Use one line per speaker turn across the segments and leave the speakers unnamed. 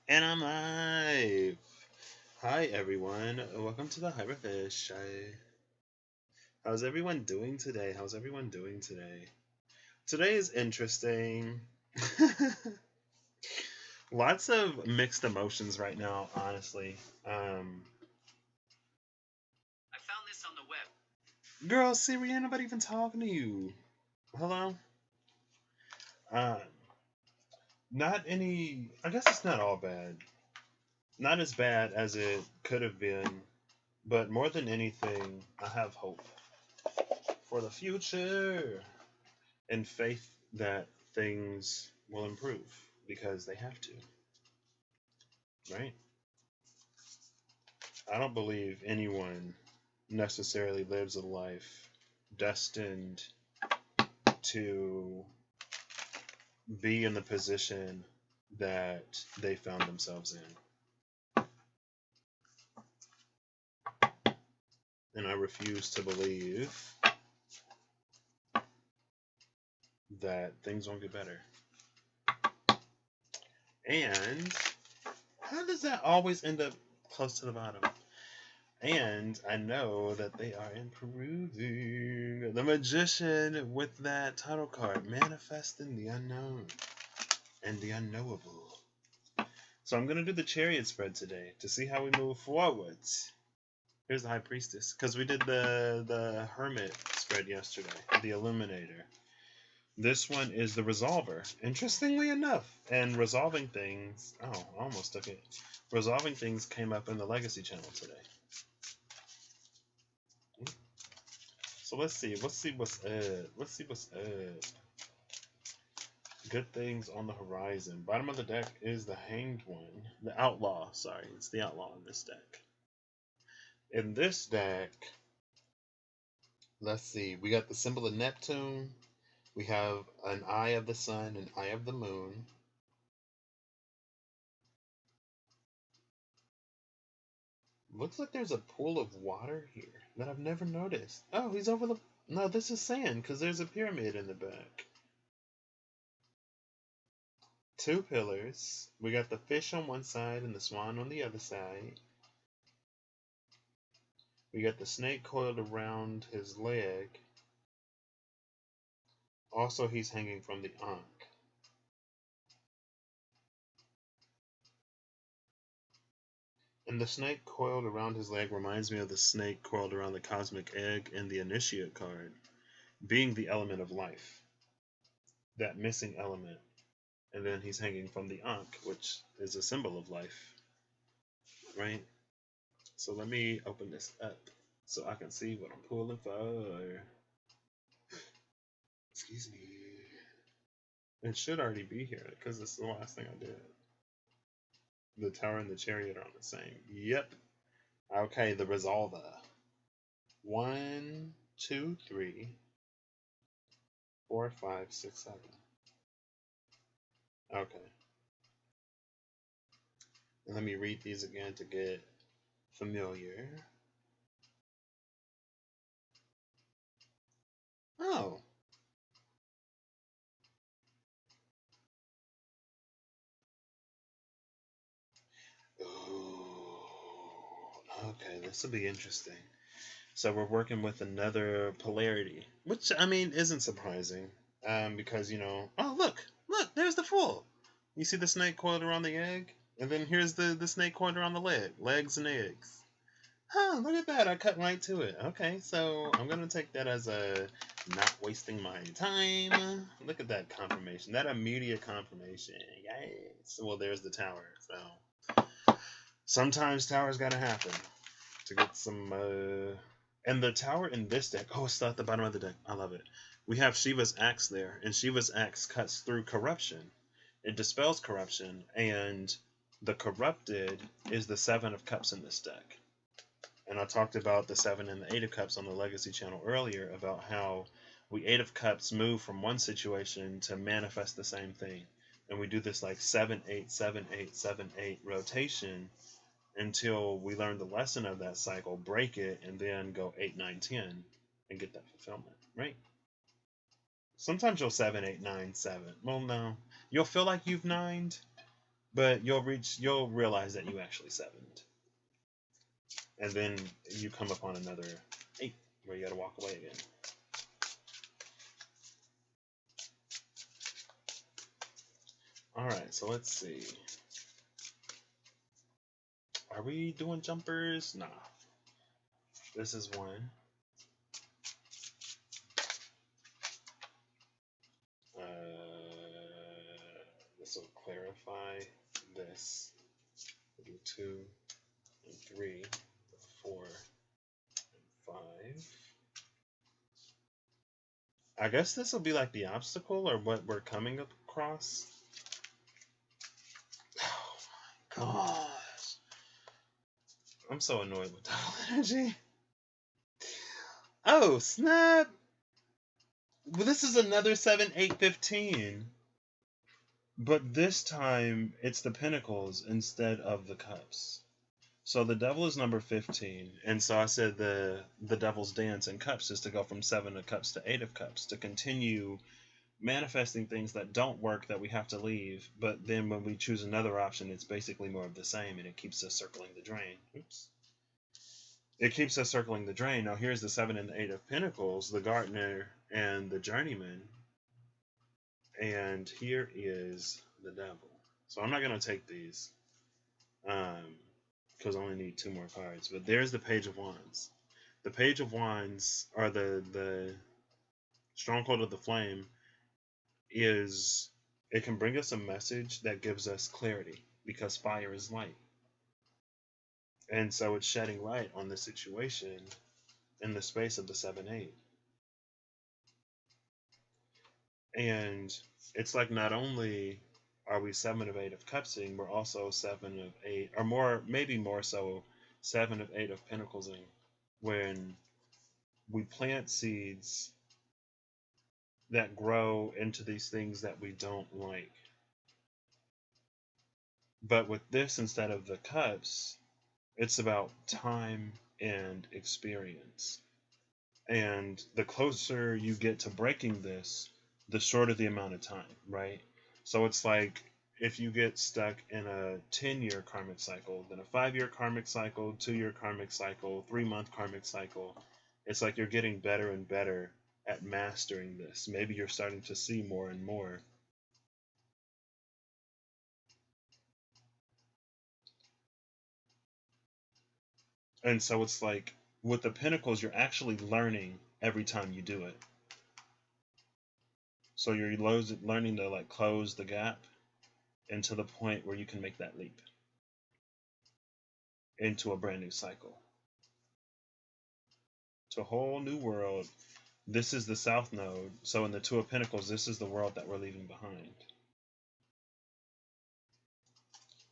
And I'm live. Hi everyone. Welcome to the Hyperfish. How's everyone doing today? How's everyone doing today? Today is interesting. Lots of mixed emotions right now, honestly. I found this on the web. Girl, Siri, ain't nobody even talking to you. Hello? Uh, Not any. I guess it's not all bad. Not as bad as it could have been, but more than anything, I have hope for the future and faith that things will improve because they have to, right? I don't believe anyone necessarily lives a life destined to be in the position that they found themselves in. And I refuse to believe that things won't get better. And how does that always end up close to the bottom? And I know that they are improving. The Magician with that title card, manifesting the unknown and the unknowable. So I'm going to do the Chariot spread today to see how we move forwards. Here's the High Priestess, because we did the Hermit spread yesterday, the Illuminator. This one is the Resolver, interestingly enough. And resolving things, oh, I almost took it. Resolving things came up in the Legacy channel today. So let's see what's up. Let's see what's up. Good things on the horizon. Bottom of the deck is the Hanged One. The Outlaw, sorry. It's the Outlaw in this deck. In this deck, let's see. We got the symbol of Neptune. We have an Eye of the Sun, an Eye of the Moon. Looks like there's a pool of water here that I've never noticed. Oh, he's over the... No, this is sand because there's a pyramid in the back. Two pillars. We got the fish on one side and the swan on the other side. We got the snake coiled around his leg. Also, he's hanging from the Ankh. And the snake coiled around his leg reminds me of the snake coiled around the cosmic egg in the Initiate card, being the element of life, that missing element. And then he's hanging from the Ankh, which is a symbol of life, right? So let me open this up so I can see what I'm pulling for. Excuse me. It should already be here because this is the last thing I did. The Tower and the Chariot are on the same. Yep. Okay, the Resolver. 1, 2, 3, 4, 5, 6, 7. Okay. And let me read these again to get familiar. Oh. Ooh. Okay, this will be interesting. So we're working with another polarity, which I mean isn't surprising, because oh look, there's the Fool. You see the snake coiled around the egg, and then here's the snake coiled around the legs and eggs. Huh, look at that! I cut right to it. Okay, so I'm gonna take that as a not wasting my time. Look at that confirmation, that immediate confirmation. Yes. Well, there's the tower. So sometimes towers gotta happen to get some. And the tower in this deck, oh, it's at the bottom of the deck. I love it. We have Shiva's Axe there, and Shiva's Axe cuts through corruption. It dispels corruption, and the corrupted is the Seven of Cups in this deck. And I talked about the Seven and the Eight of Cups on the Legacy channel earlier about how we Eight of Cups move from one situation to manifest the same thing. And we do this like 7-8, 7-8, 7-8 rotation until we learn the lesson of that cycle, break it, and then go 8, 9, 10 and get that fulfillment, right? Sometimes you'll 7, 8, 9, 7. Well, no. You'll feel like you've nined, But you'll realize that you actually sevened. And then you come upon another 8 where you gotta walk away again. Alright, so let's see. Are we doing jumpers? Nah. This is one. This will clarify this. We'll do 2 and 3, 4, and 5. I guess this will be like the obstacle or what we're coming across. Oh my gosh. I'm so annoyed with double energy. Oh, snap. Well, this is another 7, 8, 15. But this time, it's the Pinnacles instead of the Cups. So the Devil is number 15. And so I said the Devil's Dance in Cups is to go from 7 of Cups to 8 of Cups. To continue manifesting things that don't work that we have to leave. But then when we choose another option, it's basically more of the same. And it keeps us circling the drain. Oops. It keeps us circling the drain. Now here's the 7 and the 8 of Pentacles, the Gardener and the Journeyman. And here is the Devil. So I'm not going to take these because I only need 2 more cards. But there's the Page of Wands. The Page of Wands, or the Stronghold of the Flame, it can bring us a message that gives us clarity because fire is light. And so it's shedding light on the situation in the space of the 7-8. And it's like not only are we 7 of 8 of Cupsing, we're also 7 of 8, or more, maybe more so, 7 of 8 of Pentaclesing, when we plant seeds that grow into these things that we don't like. But with this, instead of the Cups, it's about time and experience. And the closer you get to breaking this, the shorter the amount of time, right? So it's like if you get stuck in a 10-year karmic cycle, then a 5-year karmic cycle, 2-year karmic cycle, 3-month karmic cycle, it's like you're getting better and better at mastering this. Maybe you're starting to see more and more. And so it's like with the Pentacles, you're actually learning every time you do it. So you're learning to like close the gap into the point where you can make that leap into a brand new cycle, to a whole new world. This is the South Node. So in the 2 of Pentacles, this is the world that we're leaving behind.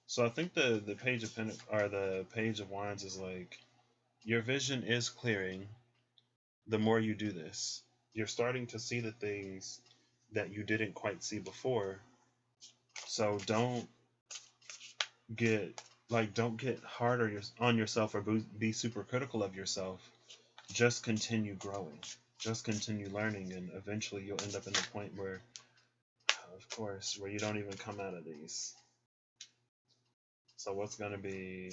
So I think the Page of or the Page of Wands is like your vision is clearing. The more you do this, you're starting to see the things that you didn't quite see before. So don't get hard on yourself or be super critical of yourself. Just continue growing. Just continue learning, and eventually you'll end up in the point where, of course, where you don't even come out of these. So what's going to be...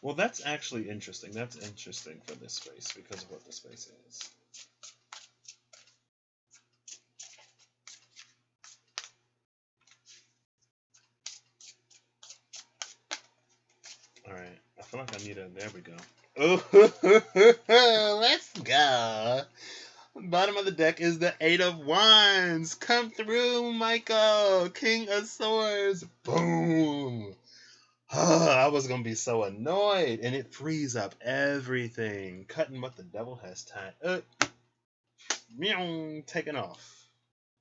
Well, that's actually interesting. That's interesting for this space because of what the space is. Alright, I feel like I need a... There we go. Oh, let's go. Bottom of the deck is the 8 of Wands. Come through, Michael. King of Swords. Boom. Oh, I was going to be so annoyed. And it frees up everything. Cutting what the devil has tied. Taking off.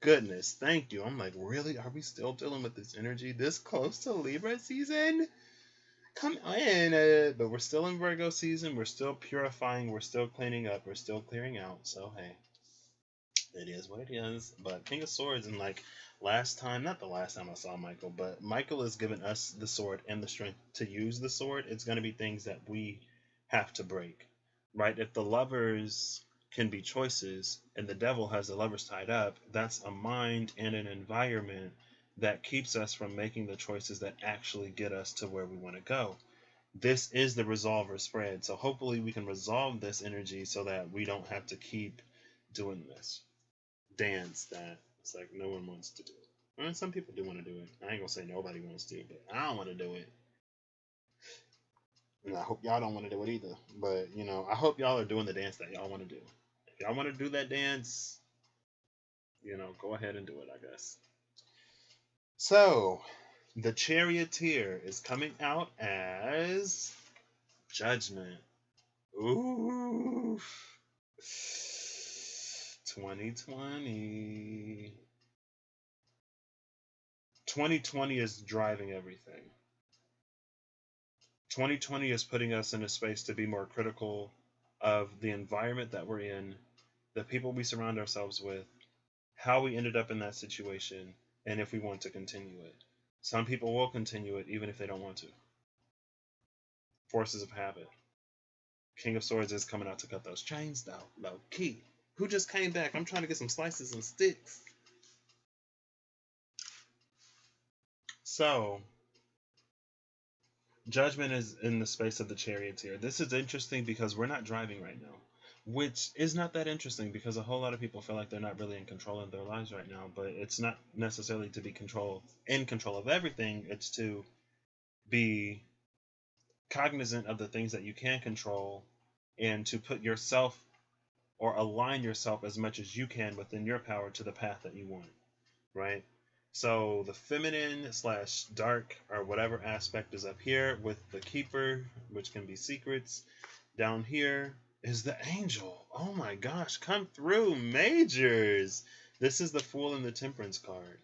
Goodness, thank you. I'm like, really? Are we still dealing with this energy this close to Libra season? Come in. But we're still in Virgo season. We're still purifying. We're still cleaning up. We're still clearing out. So, hey. It is what it is. But King of Swords, and like not the last time I saw Michael, but Michael has given us the sword and the strength to use the sword. It's going to be things that we have to break, right? If the lovers can be choices and the devil has the lovers tied up, that's a mind and an environment that keeps us from making the choices that actually get us to where we want to go. This is the resolver spread. So hopefully we can resolve this energy so that we don't have to keep doing this dance that it's like no one wants to do. I mean, some people do want to do it. I ain't gonna say nobody wants to, but I don't want to do it. And I hope y'all don't want to do it either. But I hope y'all are doing the dance that y'all want to do. If y'all want to do that dance, go ahead and do it, I guess. So, the Charioteer is coming out as Judgment. Ooh. 2020. 2020 is driving everything. 2020 is putting us in a space to be more critical of the environment that we're in, the people we surround ourselves with, how we ended up in that situation, and if we want to continue it. Some people will continue it even if they don't want to. Forces of habit. King of Swords is coming out to cut those chains down. Low key. Who just came back? I'm trying to get some slices and sticks. So, Judgment is in the space of the Charioteer. This is interesting because we're not driving right now, which is not that interesting because a whole lot of people feel like they're not really in control of their lives right now. But it's not necessarily to be in control of everything. It's to be cognizant of the things that you can control and to put yourself or align yourself as much as you can within your power to the path that you want, right? So the feminine / dark or whatever aspect is up here with the keeper, which can be secrets. Down here is the angel. Oh my gosh, come through, majors. This is the Fool and the Temperance card.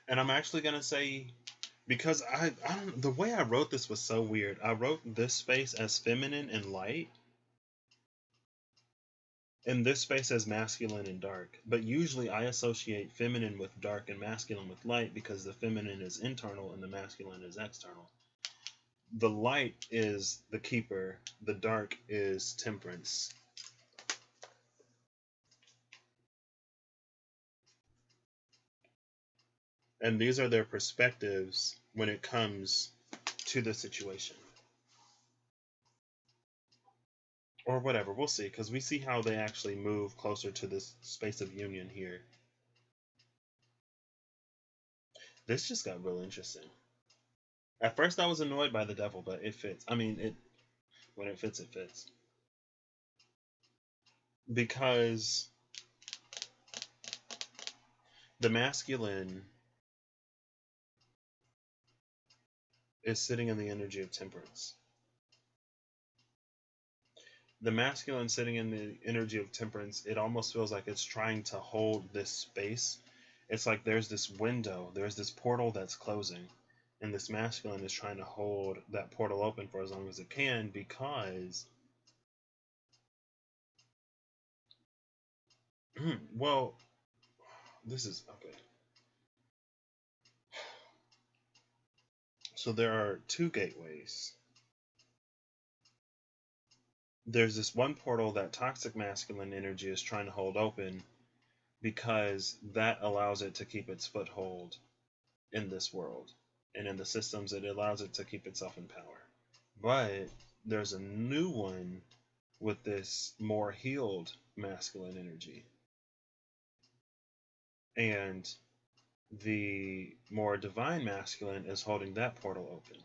And I'm actually going to say, because I don't, the way I wrote this was so weird. I wrote this space as feminine and light, and this space as masculine and dark. But usually I associate feminine with dark and masculine with light because the feminine is internal and the masculine is external. The light is the keeper, the dark is temperance. And these are their perspectives when it comes to the situation. Or whatever, we'll see, because we see how they actually move closer to this space of union here. This just got real interesting. At first I was annoyed by the devil, but it fits. I mean, when it fits, it fits. Because the masculine is sitting in the energy of temperance. The masculine sitting in the energy of temperance, it almost feels like it's trying to hold this space. It's like there's this window, there's this portal that's closing, and this masculine is trying to hold that portal open for as long as it can because well, this is okay. So there are two gateways. There's this one portal that toxic masculine energy is trying to hold open because that allows it to keep its foothold in this world. And in the systems, it allows it to keep itself in power. But there's a new one with this more healed masculine energy. And the more divine masculine is holding that portal open.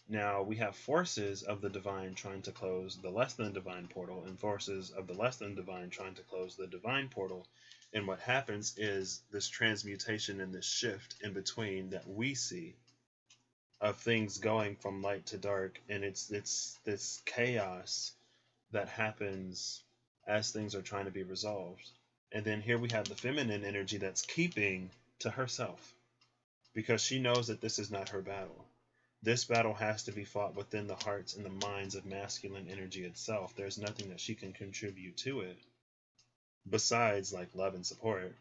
Now, we have forces of the divine trying to close the less than divine portal, and forces of the less than divine trying to close the divine portal. And what happens is this transmutation and this shift in between that we see of things going from light to dark, and it's this chaos that happens as things are trying to be resolved. And then here we have the feminine energy that's keeping to herself because she knows that this is not her battle. This battle has to be fought within the hearts and the minds of masculine energy itself. There's nothing that she can contribute to it besides like love and support.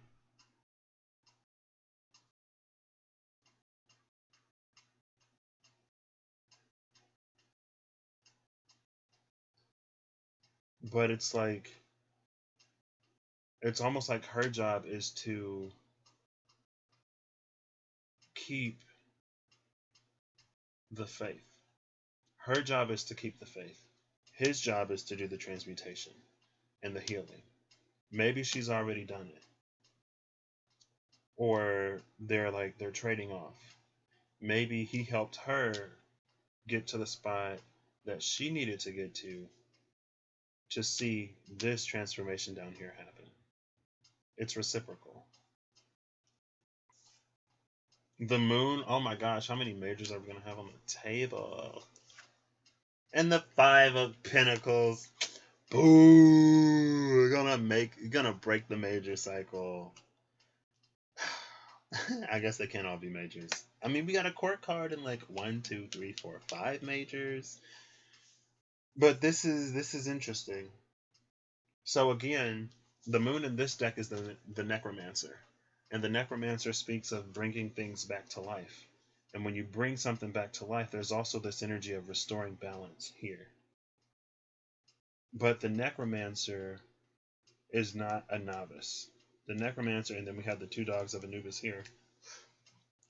But it's like It's almost like her job is to keep the faith. Her job is to keep the faith. His job is to do the transmutation and the healing. Maybe she's already done it. Or they're trading off. Maybe he helped her get to the spot that she needed to get to see this transformation down here happen. It's reciprocal. The moon, oh my gosh, how many majors are we going to have on the table? And the Five of Pentacles. Boo! Gonna break the major cycle. I guess they can't all be majors. I mean, we got a court card in like 1, 2, 3, 4, 5 majors. But this is interesting. So again, the moon in this deck is the necromancer. And the necromancer speaks of bringing things back to life. And when you bring something back to life, there's also this energy of restoring balance here. But the necromancer is not a novice. The necromancer, and then we have the two dogs of Anubis here.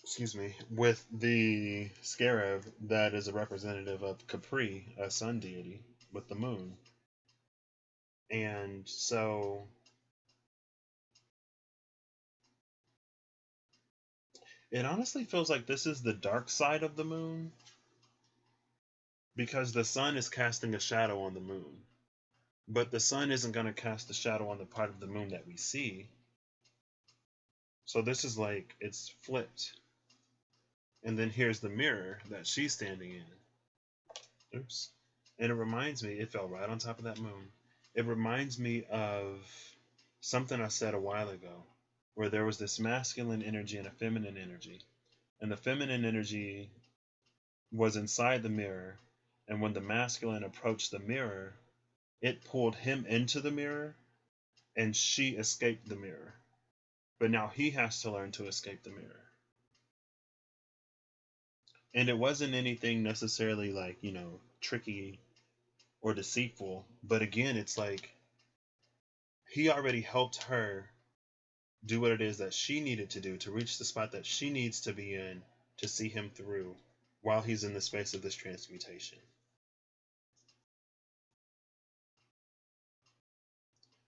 Excuse me, with the scarab that is a representative of Capri, a sun deity, with the moon. And so it honestly feels like this is the dark side of the moon, because the sun is casting a shadow on the moon. But the sun isn't going to cast a shadow on the part of the moon that we see. So this is like, it's flipped. And then here's the mirror that she's standing in. Oops. And it reminds me, it fell right on top of that moon. It reminds me of something I said a while ago, where there was this masculine energy and a feminine energy. And the feminine energy was inside the mirror. And when the masculine approached the mirror, it pulled him into the mirror, and she escaped the mirror. But now he has to learn to escape the mirror. And it wasn't anything necessarily like, tricky or deceitful. But again, it's like he already helped her do what it is that she needed to do to reach the spot that she needs to be in to see him through while he's in the space of this transmutation.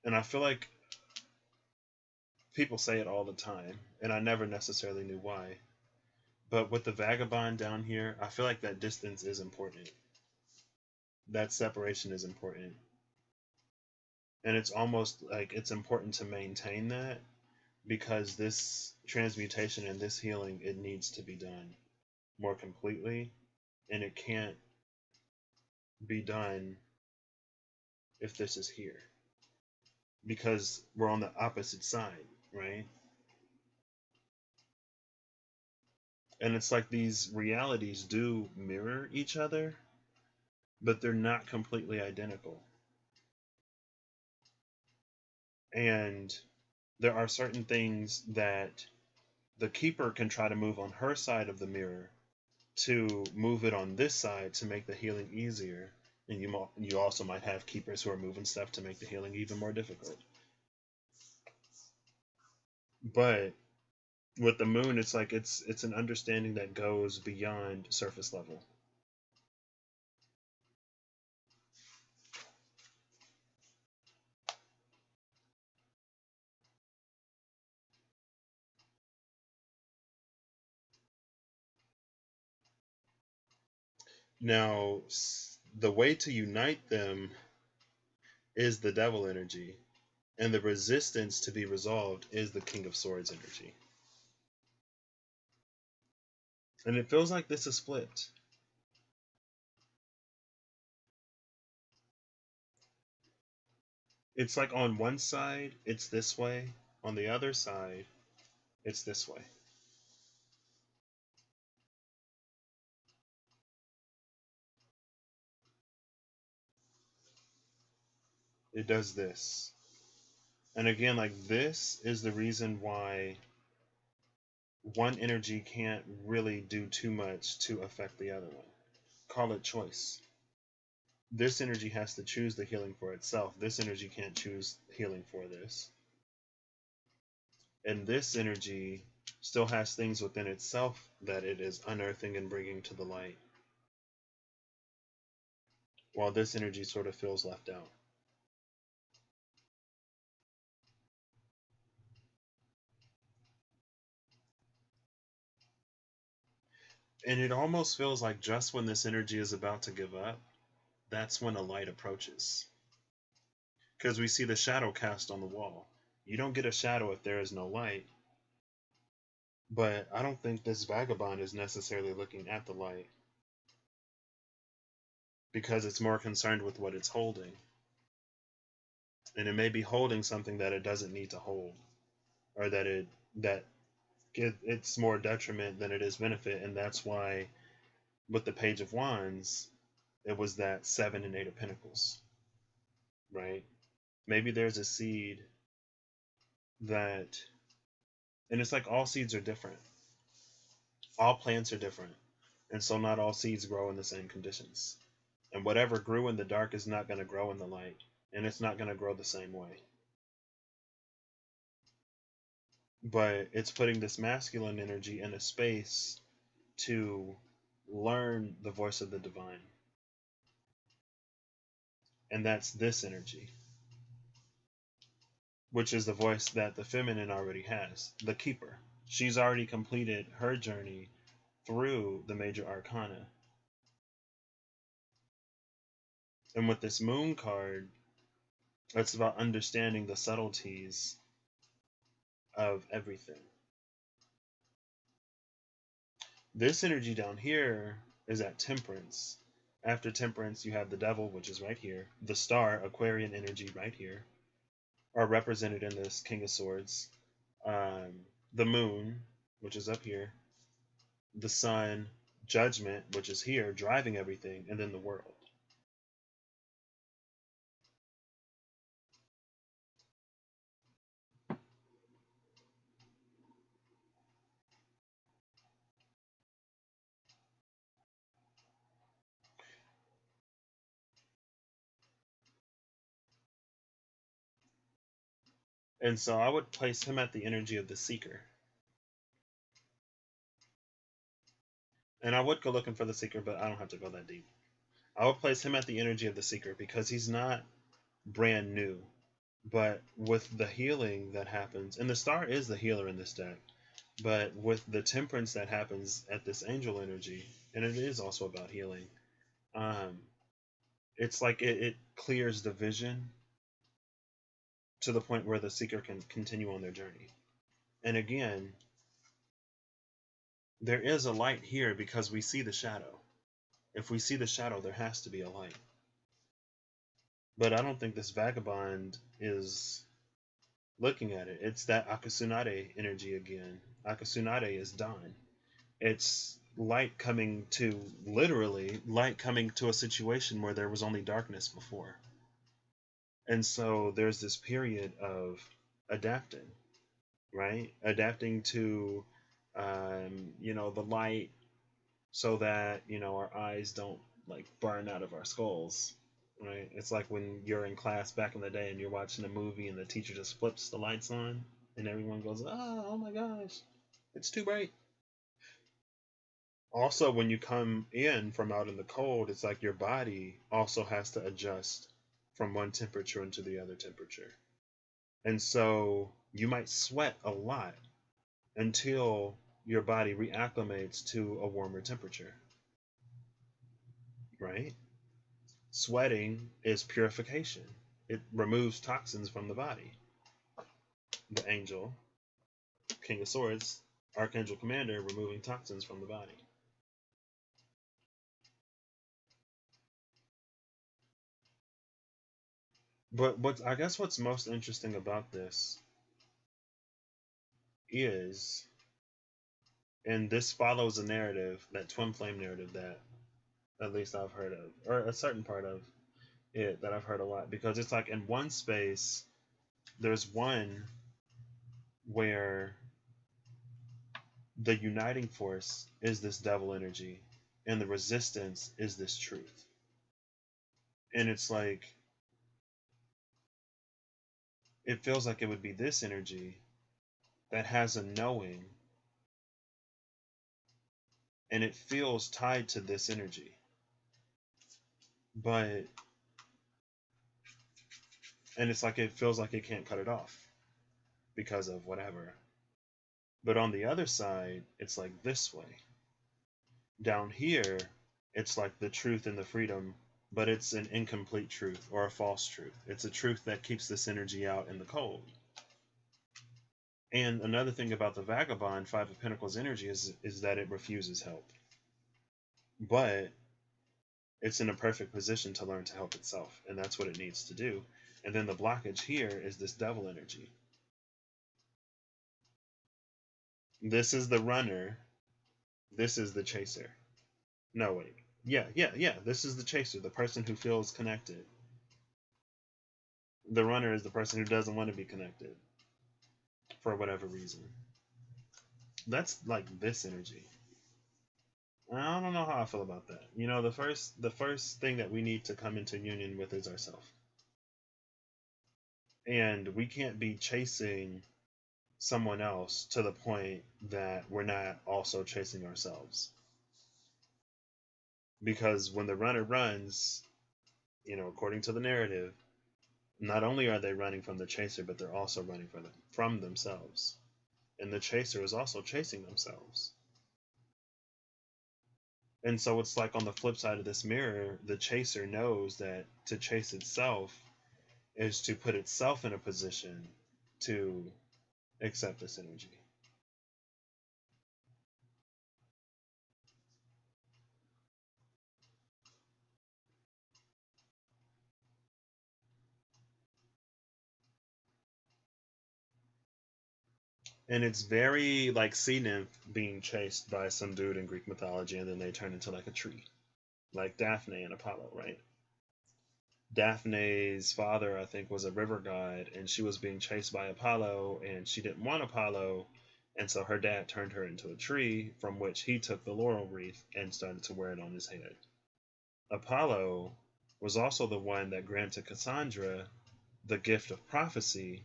And I feel like people say it all the time, and I never necessarily knew why. But with the vagabond down here, I feel like that distance is important. That separation is important. And it's almost like it's important to maintain that, because this transmutation and this healing, it needs to be done more completely. And it can't be done if this is here, because we're on the opposite side, right? And it's like these realities do mirror each other, but they're not completely identical. And there are certain things that the keeper can try to move on her side of the mirror to move it on this side to make the healing easier. And you also might have keepers who are moving stuff to make the healing even more difficult. But with the moon, it's like it's an understanding that goes beyond surface level. Now, the way to unite them is the devil energy, and the resistance to be resolved is the King of Swords energy. And it feels like this is flipped. It's like on one side, it's this way. On the other side, it's this way. It does this. And again, like, this is the reason why one energy can't really do too much to affect the other one. Call it choice. This energy has to choose the healing for itself. This energy can't choose healing for this. And this energy still has things within itself that it is unearthing and bringing to the light, while this energy sort of feels left out. And it almost feels like just when this energy is about to give up, that's when a light approaches. Because we see the shadow cast on the wall. You don't get a shadow if there is no light. But I don't think this vagabond is necessarily looking at the light, because it's more concerned with what it's holding. And it may be holding something that it doesn't need to hold, or that it's more detriment than it is benefit. And that's why with the Page of Wands, it was that 7 and 8 of Pentacles, right? Maybe there's a seed that, and it's like all seeds are different. All plants are different. And so not all seeds grow in the same conditions. And whatever grew in the dark is not going to grow in the light. And it's not going to grow the same way. But it's putting this masculine energy in a space to learn the voice of the divine. And that's this energy, which is the voice that the feminine already has, the keeper. She's already completed her journey through the major arcana. And with this moon card, it's about understanding the subtleties of everything. This energy down here is at temperance. After temperance, you have the devil, which is right here. The star, Aquarian energy, right here, are represented in this King of Swords. The moon, which is up here. The sun, judgment, which is here, driving everything, and then the world. And so I would place him at the energy of the seeker. And I would go looking for the seeker, but I don't have to go that deep. I would place him at the energy of the seeker because he's not brand new. But with the healing that happens, and the star is the healer in this deck, but with the temperance that happens at this angel energy, and it is also about healing, it's like it clears the vision to the point where the seeker can continue on their journey. And again, there is a light here because we see the shadow. If we see the shadow, there has to be a light. But I don't think this vagabond is looking at it. It's that Akasunade energy again. Akasunade is dawn. It's light coming to, literally, light coming to a situation where there was only darkness before. And so there's this period of adapting, right? Adapting to, the light so that, our eyes don't, like, burn out of our skulls, right? It's like when you're in class back in the day and you're watching a movie and the teacher just flips the lights on and everyone goes, oh my gosh, it's too bright. Also, when you come in from out in the cold, it's like your body also has to adjust from one temperature into the other temperature. And so you might sweat a lot until your body reacclimates to a warmer temperature, right? Sweating is purification. It removes toxins from the body. The angel, King of Swords, Archangel Commander, removing toxins from the body. But I guess what's most interesting about this is, and this follows a narrative, that twin flame narrative that at least I've heard of, or a certain part of it that I've heard a lot, because it's like in one space, there's one where the uniting force is this devil energy and the resistance is this truth. And it's like, it feels like it would be this energy that has a knowing, and it feels tied to this energy. But, and it's like it feels like it can't cut it off because of whatever. But on the other side, it's like this way. Down here, it's like the truth and the freedom, but it's an incomplete truth or a false truth. It's a truth that keeps this energy out in the cold. And another thing about the Vagabond Five of Pentacles energy is that it refuses help. But it's in a perfect position to learn to help itself, and that's what it needs to do. And then the blockage here is this Devil energy. This is the runner. This is the chaser. No, wait. Yeah. This is the chaser, the person who feels connected. The runner is the person who doesn't want to be connected for whatever reason. That's like this energy. I don't know how I feel about that. You know, the first thing that we need to come into union with is ourselves. And we can't be chasing someone else to the point that we're not also chasing ourselves. Because when the runner runs, you know, according to the narrative, not only are they running from the chaser, but they're also running from themselves. And the chaser is also chasing themselves. And so it's like on the flip side of this mirror, the chaser knows that to chase itself is to put itself in a position to accept this energy. And it's very like sea nymph being chased by some dude in Greek mythology, and then they turn into like a tree, like Daphne and Apollo, right? Daphne's father, I think, was a river god, and she was being chased by Apollo, and she didn't want Apollo, and so her dad turned her into a tree, from which he took the laurel wreath and started to wear it on his head. Apollo was also the one that granted Cassandra the gift of prophecy,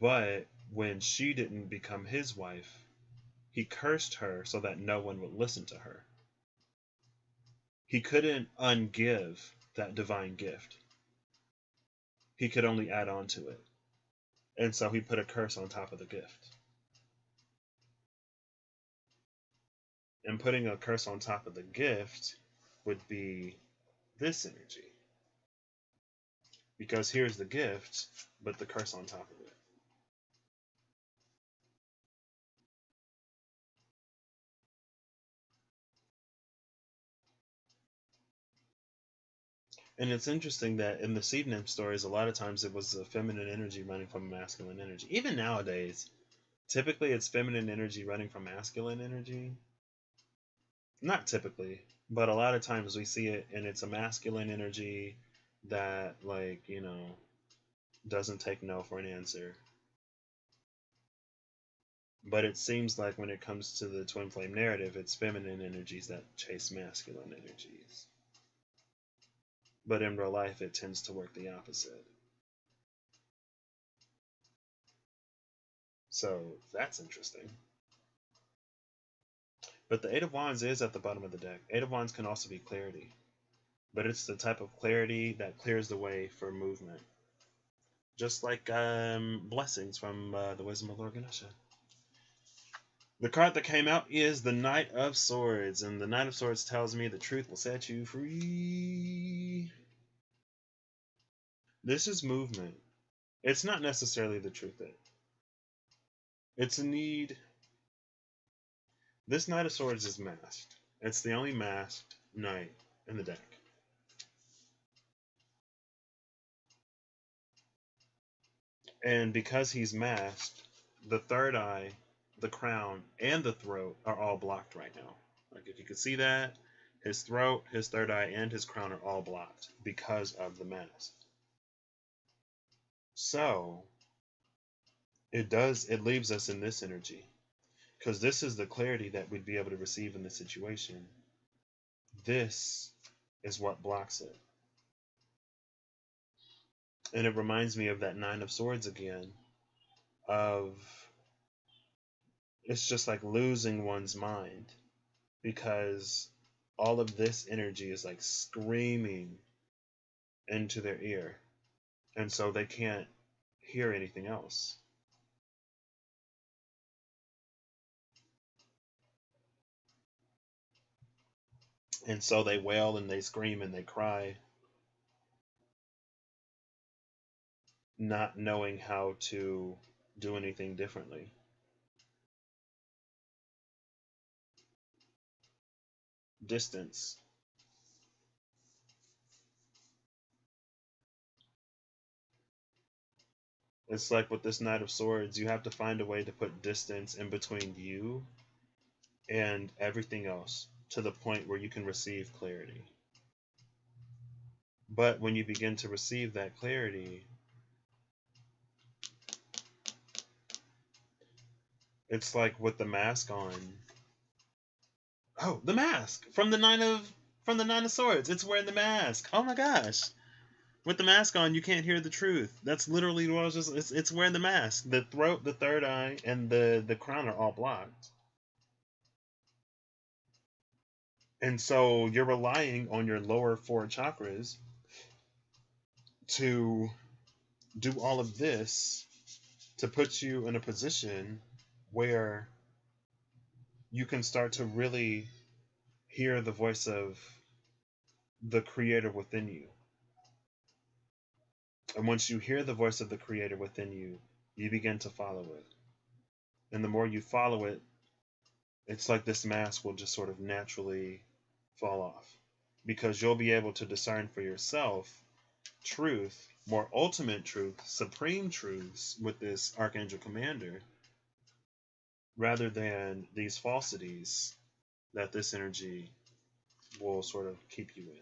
but when she didn't become his wife, he cursed her so that no one would listen to her. He couldn't ungive that divine gift. He could only add on to it. And so he put a curse on top of the gift. And putting a curse on top of the gift would be this energy. Because here's the gift, but the curse on top of it. And it's interesting that in the seed nymph stories, a lot of times it was a feminine energy running from masculine energy. Even nowadays, typically it's feminine energy running from masculine energy. Not typically, but a lot of times we see it, and it's a masculine energy that, like, you know, doesn't take no for an answer. But it seems like when it comes to the twin flame narrative, it's feminine energies that chase masculine energies. But in real life, it tends to work the opposite. So that's interesting. But the Eight of Wands is at the bottom of the deck. Eight of Wands can also be clarity. But it's the type of clarity that clears the way for movement. Just like blessings from the Wisdom of Lord Ganesha. The card that came out is the Knight of Swords. And the Knight of Swords tells me the truth will set you free. This is movement. It's not necessarily the truth. It's a need. This Knight of Swords is masked. It's the only masked knight in the deck. And because he's masked, the third eye, the crown, and the throat are all blocked right now. Like if you could see that, his throat, his third eye, and his crown are all blocked because of the mask. So it leaves us in this energy. Because this is the clarity that we'd be able to receive in this situation. This is what blocks it. And it reminds me of that Nine of Swords again, of It's just like losing one's mind because all of this energy is like screaming into their ear, and so they can't hear anything else. And so they wail and they scream and they cry, not knowing how to do anything differently. Distance. It's like with this Knight of Swords, you have to find a way to put distance in between you and everything else to the point where you can receive clarity. But when you begin to receive that clarity, it's like with the mask on. Oh, the mask from the Nine of Swords. It's wearing the mask. Oh my gosh. With the mask on, you can't hear the truth. That's literally what I was just. It's wearing the mask. The throat, the third eye, and the crown are all blocked. And so you're relying on your lower four chakras to do all of this to put you in a position where you can start to really hear the voice of the creator within you. And once you hear the voice of the creator within you, you begin to follow it. And the more you follow it, it's like this mask will just sort of naturally fall off because you'll be able to discern for yourself truth, more ultimate truth, supreme truths with this Archangel Commander rather than these falsities that this energy will sort of keep you in.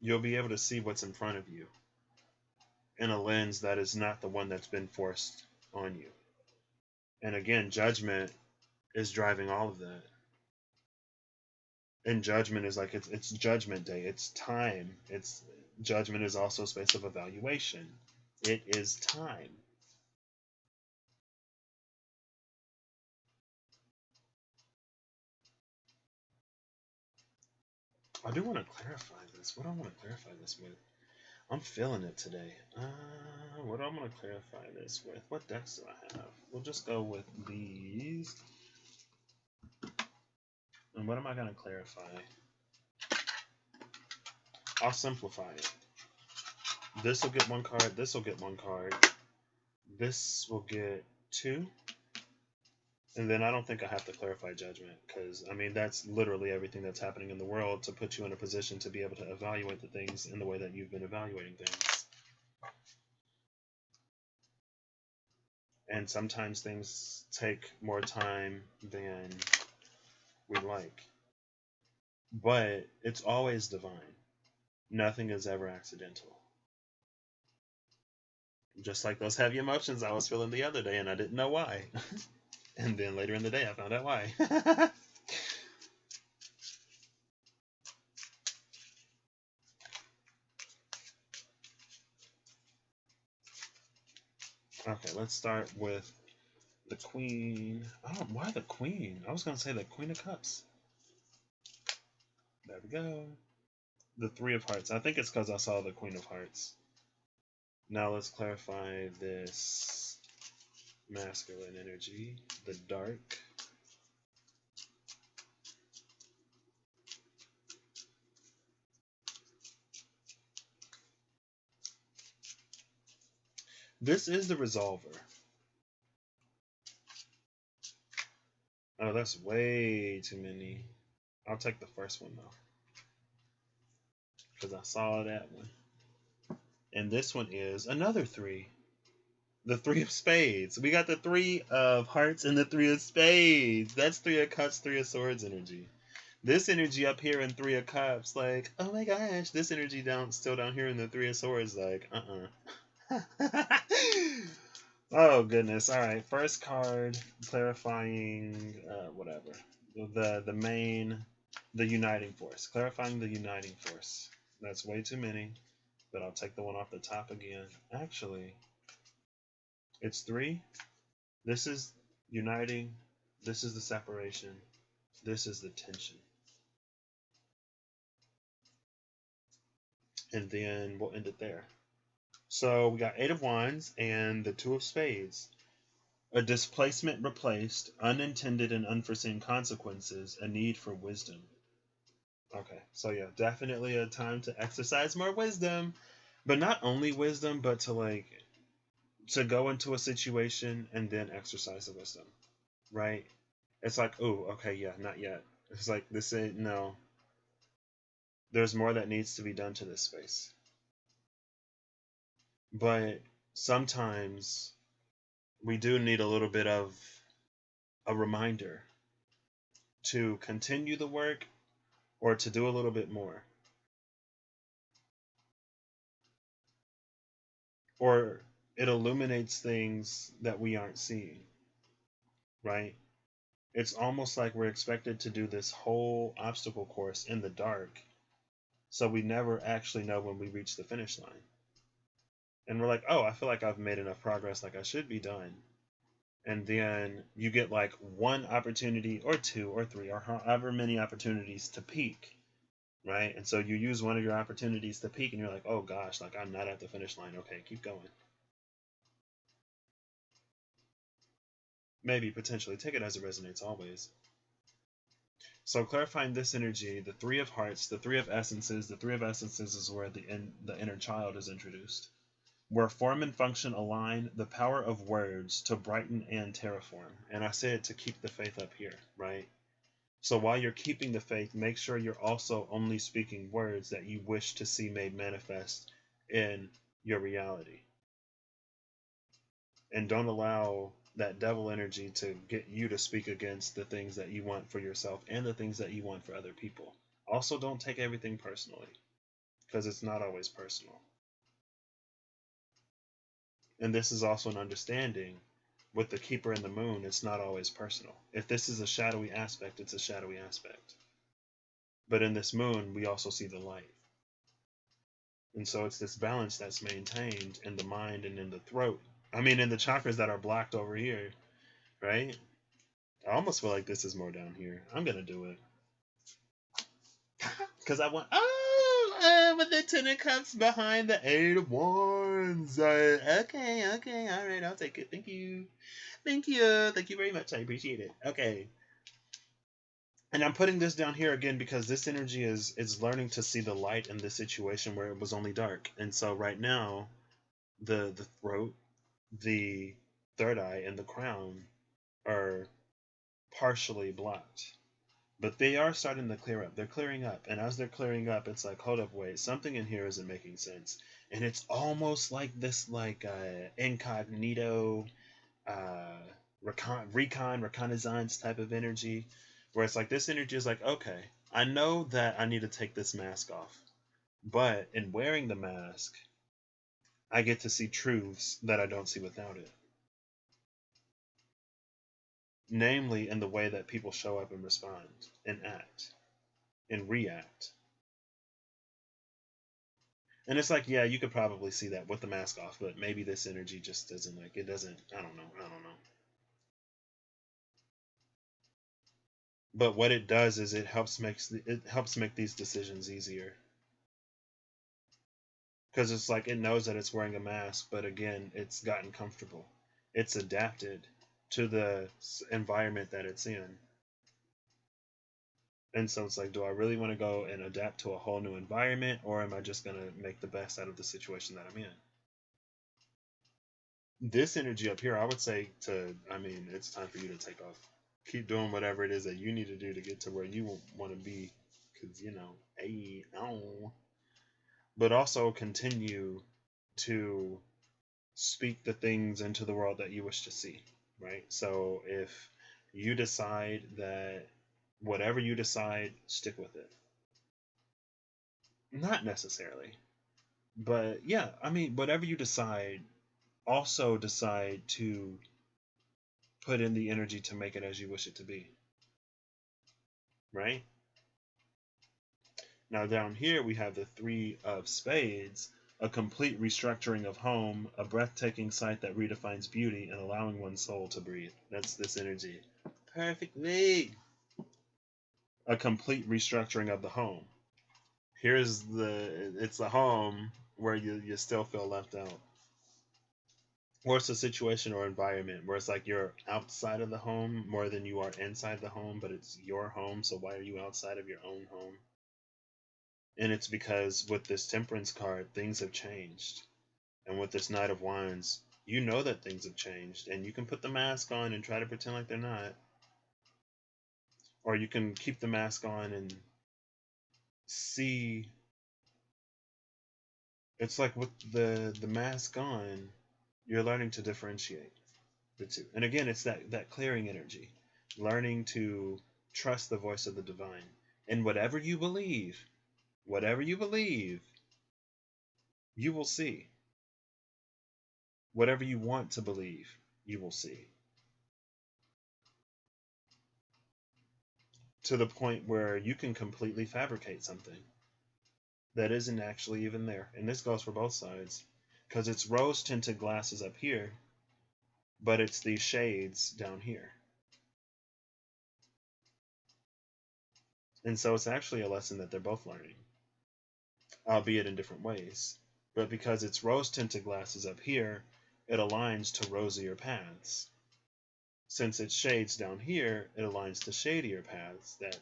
You'll be able to see what's in front of you in a lens that is not the one that's been forced on you. And again, judgment is driving all of that. And judgment is like it's judgment day. It's time. It's judgment is also a space of evaluation. It is time. I do want to clarify this. What do I want to clarify this with? I'm feeling it today. What do I want to clarify this with? What decks do I have? We'll just go with these. And what am I going to clarify? I'll simplify it. This will get one card. This will get one card. This will get two. And then I don't think I have to clarify judgment because, I mean, that's literally everything that's happening in the world to put you in a position to be able to evaluate the things in the way that you've been evaluating things. And sometimes things take more time than we like. But it's always divine. Nothing is ever accidental. Just like those heavy emotions I was feeling the other day and I didn't know why. And then later in the day I found out why. Okay, let's start with the Queen. Oh, why the Queen? I was going to say the Queen of Cups. There we go. The Three of Hearts. I think it's because I saw the Queen of Hearts. Now let's clarify this masculine energy, the dark. This is the Resolver. Oh, that's way too many. I'll take the first one though, because I saw that one. And this one is another three. The Three of Spades. We got the Three of Hearts and the Three of Spades. That's Three of Cups, Three of Swords energy. This energy up here in Three of Cups, like, oh my gosh. This energy still down here in the Three of Swords, like, Oh goodness. All right. First card, clarifying, whatever. The uniting force. Clarifying the uniting force. That's way too many, but I'll take the one off the top again. Actually, It's 3. This is uniting. This is the separation. This is the tension. And then we'll end it there. So we got 8 of Wands and the 2 of Spades. A displacement replaced, unintended and unforeseen consequences, a need for wisdom. Okay, so yeah, definitely a time to exercise more wisdom. But not only wisdom, but to go into a situation and then exercise the wisdom, right? It's like, oh, okay, yeah, not yet. It's like, this ain't, no. There's more that needs to be done to this space. But sometimes we do need a little bit of a reminder to continue the work or to do a little bit more. Or it illuminates things that we aren't seeing, right? It's almost like we're expected to do this whole obstacle course in the dark, so we never actually know when we reach the finish line. And we're like, oh, I feel like I've made enough progress, like I should be done. And then you get like 1 opportunity or 2 or 3 or however many opportunities to peak, right? And so you use one of your opportunities to peak and you're like, oh gosh, like I'm not at the finish line. Okay, keep going. Maybe, potentially. Take it as it resonates always. So clarifying this energy, the 3 of Hearts, the 3 of Essences. The 3 of Essences is where the inner child is introduced. Where form and function align, the power of words to brighten and terraform. And I said to keep the faith up here, right? So while you're keeping the faith, make sure you're also only speaking words that you wish to see made manifest in your reality. And don't allow that devil energy to get you to speak against the things that you want for yourself and the things that you want for other people. Also, don't take everything personally, because it's not always personal. And this is also an understanding with the Keeper and the Moon, it's not always personal. If this is a shadowy aspect, it's a shadowy aspect. But in this moon, we also see the light. And so it's this balance that's maintained in the mind and in the throat. I mean, in the chakras that are blocked over here, right? I almost feel like this is more down here. I'm going to do it. Because I want... with the 10 of Cups behind the 8 of Wands. Okay, all right, I'll take it. Thank you. Thank you very much. I appreciate it. Okay. And I'm putting this down here again because this energy is learning to see the light in this situation where it was only dark. And so right now, the throat, the third eye, and the crown are partially blocked. But they are starting to clear up. They're clearing up. And as they're clearing up, it's like, hold up, wait, something in here isn't making sense. And it's almost like this incognito, reconnaissance type of energy, where it's like this energy is like, okay, I know that I need to take this mask off. But in wearing the mask, I get to see truths that I don't see without it. Namely, in the way that people show up and respond and act and react. And it's like, yeah, you could probably see that with the mask off, but maybe this energy just doesn't I don't know. But what it does is it helps make these decisions easier. Because it's like it knows that it's wearing a mask, but again, it's gotten comfortable. It's adapted to the environment that it's in. And so it's like, do I really want to go and adapt to a whole new environment, or am I just going to make the best out of the situation that I'm in? This energy up here, I would say it's time for you to take off. Keep doing whatever it is that you need to do to get to where you want to be. Because, but also continue to speak the things into the world that you wish to see, right? So if you decide that whatever you decide, stick with it. Not necessarily. But yeah, whatever you decide, also decide to put in the energy to make it as you wish it to be. Right? Now down here we have the 3 of Spades, A complete restructuring of home, a breathtaking sight that redefines beauty and allowing one's soul to breathe. That's this energy. Perfectly. A complete restructuring of the home. It's the home where you still feel left out. Or it's a situation or environment where it's like you're outside of the home more than you are inside the home, but it's your home, so why are you outside of your own home? And it's because with this Temperance card, things have changed. And with this Knight of Wands, you know that things have changed. And you can put the mask on and try to pretend like they're not. Or you can keep the mask on and see. It's like with the mask on, you're learning to differentiate the two. And again, it's that clearing energy. Learning to trust the voice of the divine. And whatever you believe, you will see. Whatever you want to believe, you will see. To the point where you can completely fabricate something that isn't actually even there. And this goes for both sides. Because it's rose tinted glasses up here, but it's these shades down here. And so it's actually a lesson that they're both learning, albeit in different ways. But because it's rose tinted glasses up here, it aligns to rosier paths. Since it's shades down here, it aligns to shadier paths that,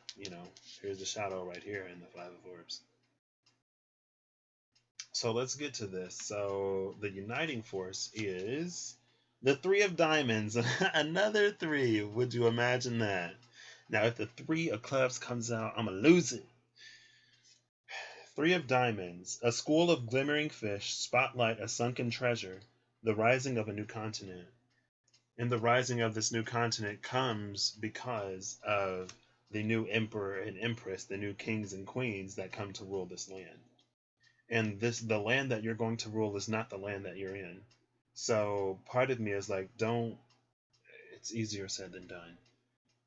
here's the shadow right here in the Five of Orbs. So let's get to this. So the uniting force is the Three of Diamonds. Another three. Would you imagine that? Now, if the Three of Clubs comes out, I'm going to lose it. Three of Diamonds. A school of glimmering fish spotlight a sunken treasure. The rising of a new continent. And the rising of this new continent comes because of the new emperor and empress, the new kings and queens that come to rule this land. And the land that you're going to rule is not the land that you're in. So part of me is like, it's easier said than done.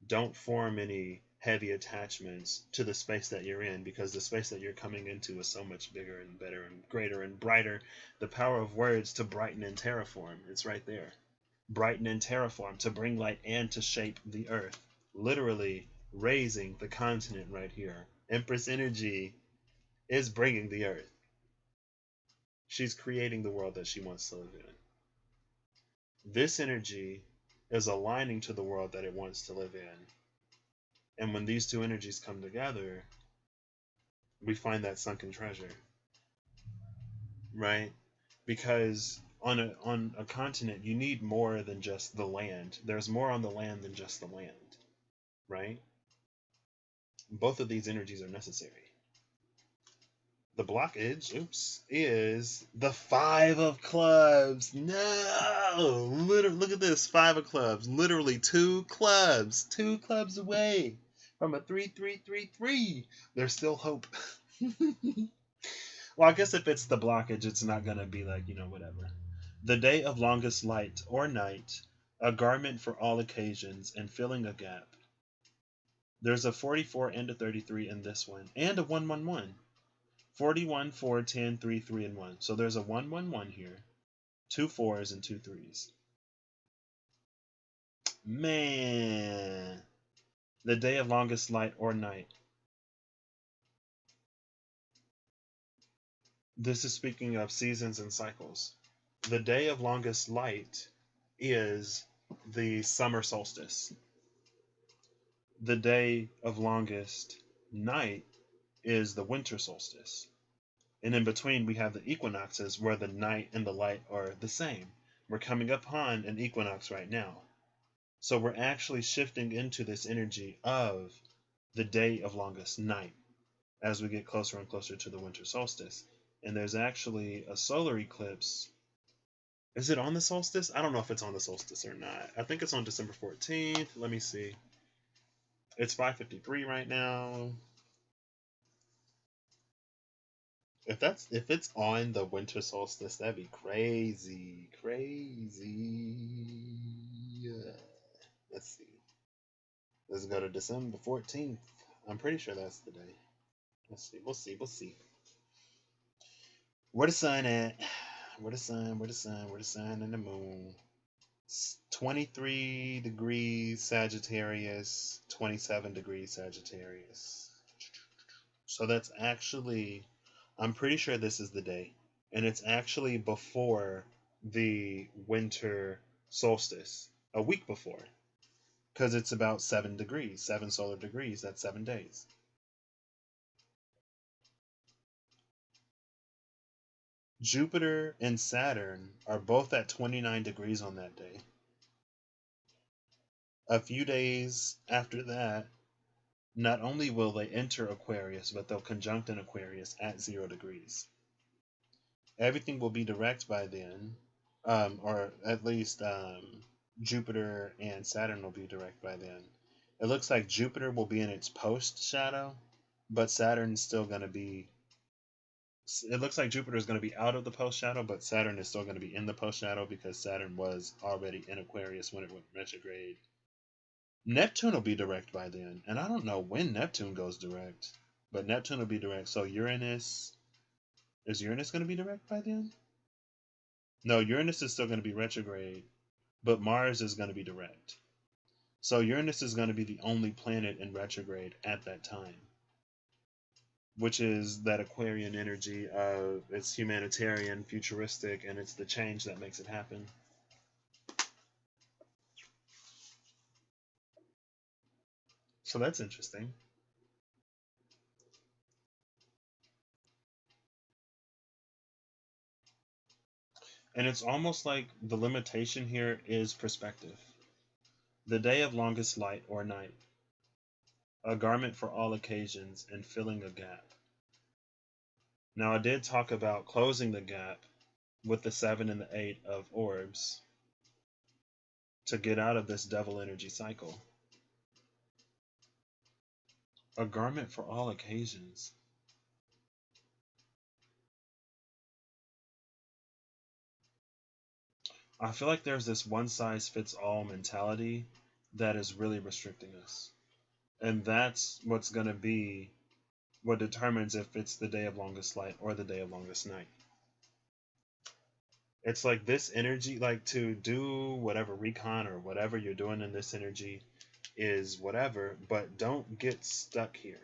Don't form any heavy attachments to the space that you're in, because the space that you're coming into is so much bigger and better and greater and brighter. The power of words to brighten and terraform, it's right there. Brighten and terraform, to bring light and to shape the earth. Literally raising the continent right here. Empress energy is bringing the earth. She's creating the world that she wants to live in. This energy is aligning to the world that it wants to live in. And when these two energies come together, we find that sunken treasure. Right? Because on a continent, you need more than just the land. There's more on the land than just the land. Right? Both of these energies are necessary. The blockage, is the Five of Clubs. No! Look at this, Five of Clubs. Literally two clubs away from a 3-3-3-3. There's still hope. Well, I guess if it's the blockage, it's not going to be like, whatever. The day of longest light or night, a garment for all occasions, and filling a gap. There's a 44 and a 33 in this one, and a 1-1-1. 41, 4, 10, 3, 3, and 1. So there's a 1-1-1 here. 2 4s and 2 3s. Man. The day of longest light or night. This is speaking of seasons and cycles. The day of longest light is the summer solstice. The day of longest night is the winter solstice. And in between, we have the equinoxes where the night and the light are the same. We're coming upon an equinox right now. So we're actually shifting into this energy of the day of longest night as we get closer and closer to the winter solstice. And there's actually a solar eclipse. Is it on the solstice? I don't know if it's on the solstice or not. I think it's on December 14th. Let me see. It's 5:53 right now. If it's on the winter solstice, that'd be crazy. Let's see. Let's go to December 14th. I'm pretty sure that's the day. Let's see. We'll see. Where the sun at? Where the sun? Where the sun? Where the sun and the moon? 23 degrees Sagittarius, 27 degrees Sagittarius. So that's actually, I'm pretty sure this is the day. And it's actually before the winter solstice, a week before. Because it's about 7 degrees, 7 solar degrees. That's 7 days. Jupiter and Saturn are both at 29 degrees on that day. A few days after that, not only will they enter Aquarius, but they'll conjunct in Aquarius at 0 degrees. Everything will be direct by then, or at least Jupiter and Saturn will be direct by then. It looks like Jupiter will be in its post shadow, but Saturn's still going to be. It looks like Jupiter is going to be out of the post shadow, but Saturn is still going to be in the post shadow because Saturn was already in Aquarius when it went retrograde. Neptune will be direct by then, and I don't know when Neptune goes direct, but Neptune will be direct. So Uranus, is Uranus going to be direct by then? No, Uranus is still going to be retrograde, but Mars is going to be direct. So Uranus is going to be the only planet in retrograde at that time, which is that Aquarian energy of it's humanitarian, futuristic, and it's the change that makes it happen. So that's interesting. And it's almost like the limitation here is perspective. The day of longest light or night, a garment for all occasions, and filling a gap. Now, I did talk about closing the gap with the 7 and the 8 of orbs to get out of this devil energy cycle. A garment for all occasions. I feel like there's this one size fits all mentality that is really restricting us. And that's what's going to be what determines if it's the day of longest light or the day of longest night. It's like this energy, like to do whatever recon or whatever you're doing in this energy is whatever, but don't get stuck here.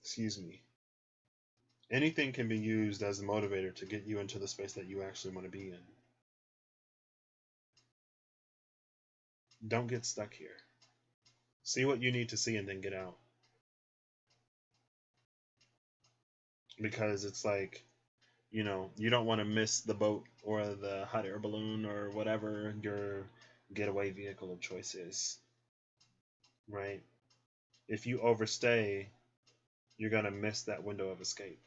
Excuse me. Anything can be used as a motivator to get you into the space that you actually want to be in. Don't get stuck here. See what you need to see and then get out. Because it's like, you know, you don't want to miss the boat or the hot air balloon or whatever your getaway vehicle of choice is. Right? If you overstay, you're going to miss that window of escape.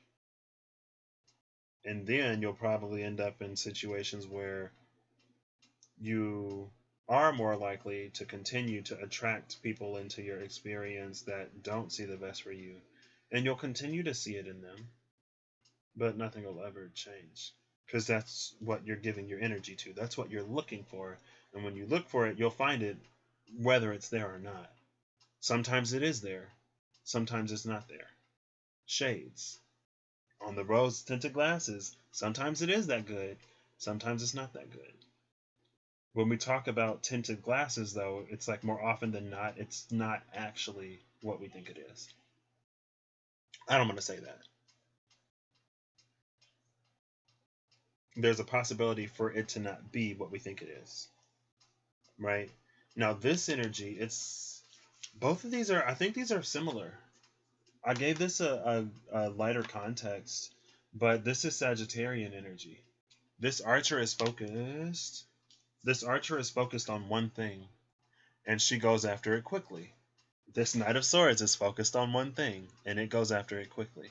And then you'll probably end up in situations where you are more likely to continue to attract people into your experience that don't see the best for you. And you'll continue to see it in them, but nothing will ever change. Because that's what you're giving your energy to. That's what you're looking for. And when you look for it, you'll find it whether it's there or not. Sometimes it is there. Sometimes it's not there. Shades. On the rose tinted glasses, sometimes it is that good. Sometimes it's not that good. When we talk about tinted glasses, though, it's like more often than not, it's not actually what we think it is. I don't want to say that. There's a possibility for it to not be what we think it is. Right? Now, this energy, it's both of these are, I think these are similar. I gave this a lighter context, but this is Sagittarian energy. This archer is focused. This archer is focused on one thing, and she goes after it quickly. This Knight of Swords is focused on one thing, and it goes after it quickly.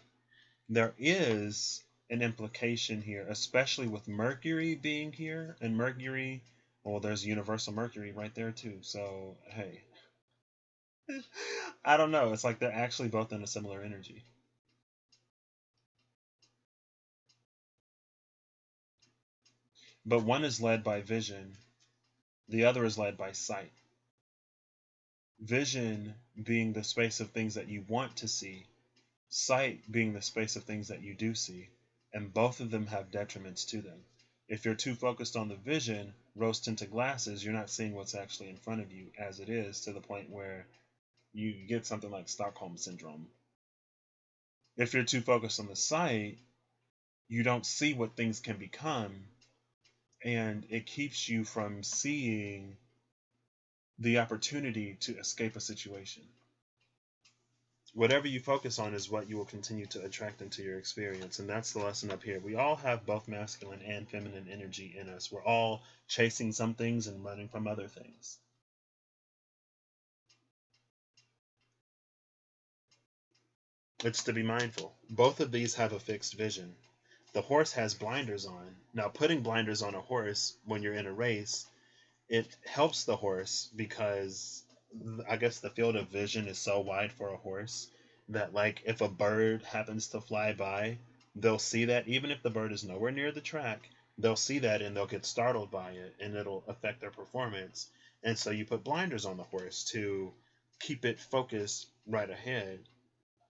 There is an implication here, especially with Mercury being here, and Mercury, well, there's universal Mercury right there too, so, hey. I don't know, it's like they're actually both in a similar energy. But one is led by vision, the other is led by sight. Vision being the space of things that you want to see, sight being the space of things that you do see, and both of them have detriments to them. If you're too focused on the vision, rose tinted glasses, you're not seeing what's actually in front of you as it is, to the point where you get something like Stockholm Syndrome. If you're too focused on the sight, you don't see what things can become, and it keeps you from seeing the opportunity to escape a situation. Whatever you focus on is what you will continue to attract into your experience, and that's the lesson up here. We all have both masculine and feminine energy in us. We're all chasing some things and running from other things. It's to be mindful. Both of these have a fixed vision. The horse has blinders on. Now, putting blinders on a horse when you're in a race, it helps the horse because I guess the field of vision is so wide for a horse that, like, if a bird happens to fly by, they'll see that. Even if the bird is nowhere near the track, they'll see that and they'll get startled by it, and it'll affect their performance. And so you put blinders on the horse to keep it focused right ahead.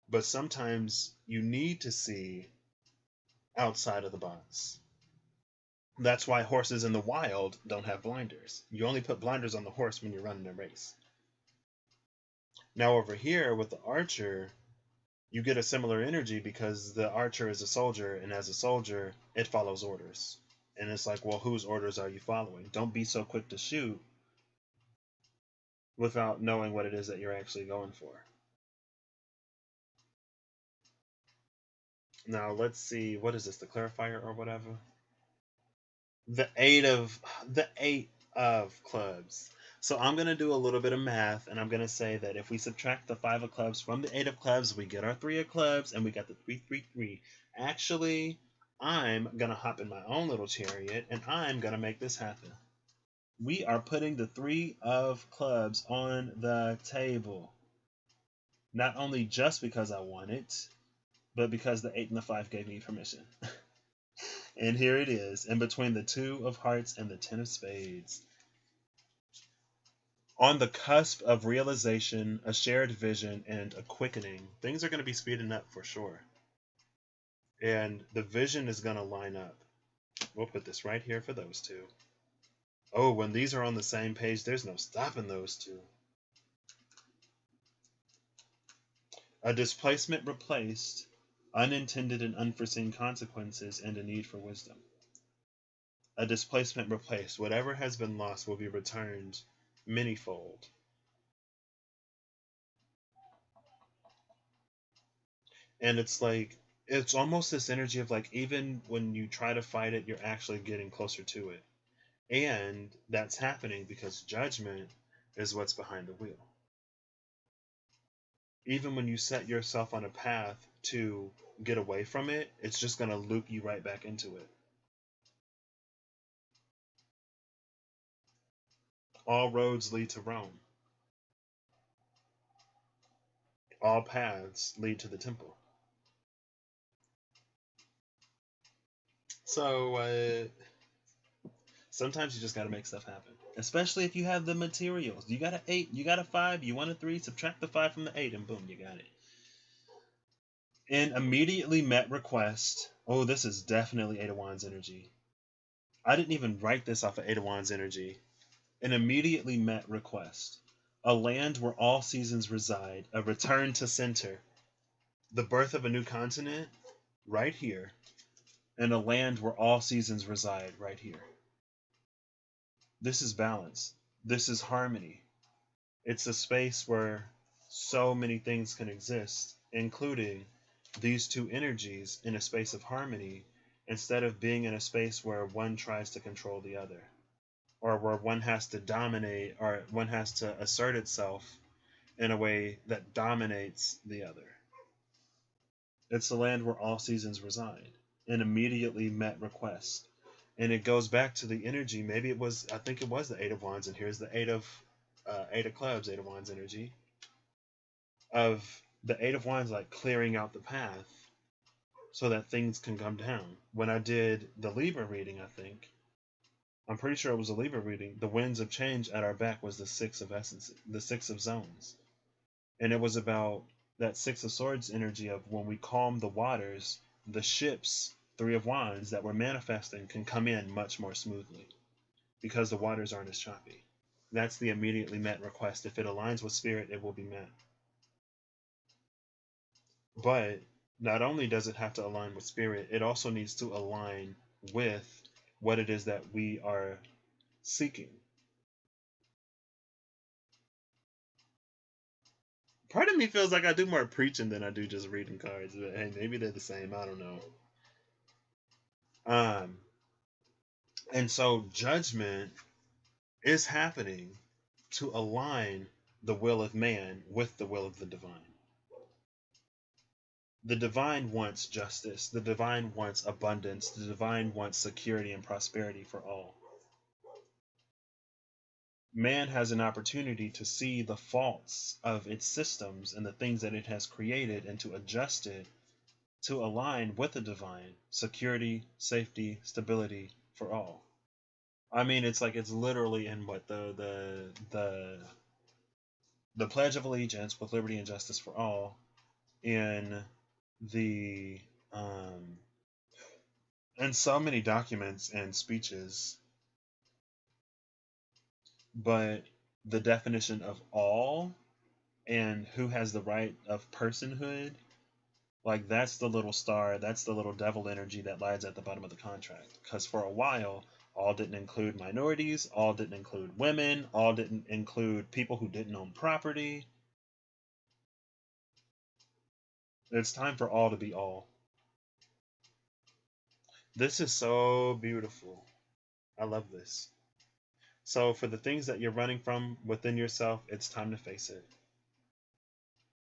But sometimes you need to see outside of the box. That's why horses in the wild don't have blinders. You only put blinders on the horse when you're running a race. Now over here with the archer, you get a similar energy because the archer is a soldier, and as a soldier, it follows orders. And it's like, well, whose orders are you following? Don't be so quick to shoot without knowing what it is that you're actually going for. Now let's see, what is this, the clarifier or whatever? The eight of clubs. So I'm gonna do a little bit of math, and I'm gonna say that if we subtract the 5 of clubs from the 8 of clubs, we get our 3 of clubs, and we got the 333. Actually, I'm gonna hop in my own little chariot, and I'm gonna make this happen. We are putting the 3 of clubs on the table. Not only just because I want it, but because the 8 and the 5 gave me permission. And here it is, in between the 2 of hearts and the 10 of spades. On the cusp of realization, a shared vision, and a quickening. Things are going to be speeding up for sure. And the vision is going to line up. We'll put this right here for those two. Oh, when these are on the same page, there's no stopping those two. A displacement replaced, unintended and unforeseen consequences, and a need for wisdom. A displacement replaced. Whatever has been lost will be returned manyfold. And it's like, it's almost this energy of like, even when you try to fight it, you're actually getting closer to it. And that's happening because judgment is what's behind the wheel. Even when you set yourself on a path to get away from it, it's just going to loop you right back into it. All roads lead to Rome. All paths lead to the temple. So, sometimes you just got to make stuff happen. Especially if you have the materials. You got an 8, you got a 5, you want a 3, subtract the 5 from the 8, and boom, you got it. And immediately met request. Oh, this is definitely 8 of Wands energy. I didn't even write this off of 8 of Wands energy. An immediately met request. A land where all seasons reside. A return to center. The birth of a new continent, right here. And a land where all seasons reside, right here. This is balance. This is harmony. It's a space where so many things can exist, including these two energies in a space of harmony, instead of being in a space where one tries to control the other, or where one has to dominate, or one has to assert itself in a way that dominates the other. It's the land where all seasons reside, an immediately met request. And it goes back to the energy. Maybe it was, I think it was the 8 of Wands, and here's the 8 of clubs, 8 of Wands energy, of the 8 of Wands like clearing out the path so that things can come down. When I did the Libra reading, I'm pretty sure it was a Libra reading, the winds of change at our back was the 6 of essence, the 6 of zones. And it was about that 6 of swords energy of when we calm the waters, the ships Three of Wands that we're manifesting can come in much more smoothly because the waters aren't as choppy. That's the immediately met request. If it aligns with spirit, it will be met. But not only does it have to align with spirit, it also needs to align with what it is that we are seeking. Part of me feels like I do more preaching than I do just reading cards, but hey, maybe they're the same. I don't know. And so judgment is happening to align the will of man with the will of the divine. The divine wants justice. The divine wants abundance. The divine wants security and prosperity for all. Man has an opportunity to see the faults of its systems and the things that it has created and to adjust it to align with the divine security, safety, stability for all. I mean, it's like it's literally in what the Pledge of Allegiance with liberty and justice for all, in the in so many documents and speeches, but the definition of all and who has the right of personhood, like that's the little star, that's the little devil energy that lies at the bottom of the contract. Because for a while, all didn't include minorities, all didn't include women, all didn't include people who didn't own property. It's time for all to be all. This is so beautiful. I love this. So for the things that you're running from within yourself, it's time to face it.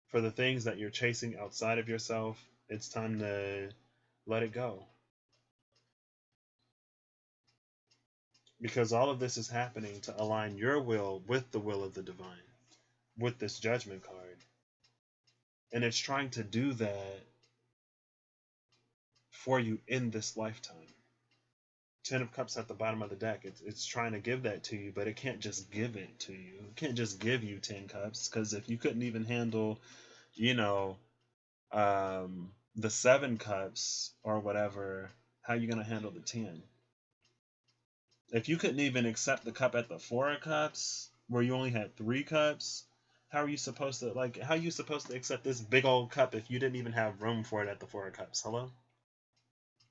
For the things that you're chasing outside of yourself, it's time to let it go. Because all of this is happening to align your will with the will of the divine, with this judgment card. And it's trying to do that for you in this lifetime. Ten of Cups at the bottom of the deck. It's trying to give that to you, but it can't just give it to you. It can't just give you 10 cups, because if you couldn't even handle, the 7 cups or whatever, how are you going to handle the 10? If you couldn't even accept the cup at the 4 of Cups, where you only had 3 cups, how are you supposed to, how are you supposed to accept this big old cup if you didn't even have room for it at the 4 of Cups? Hello?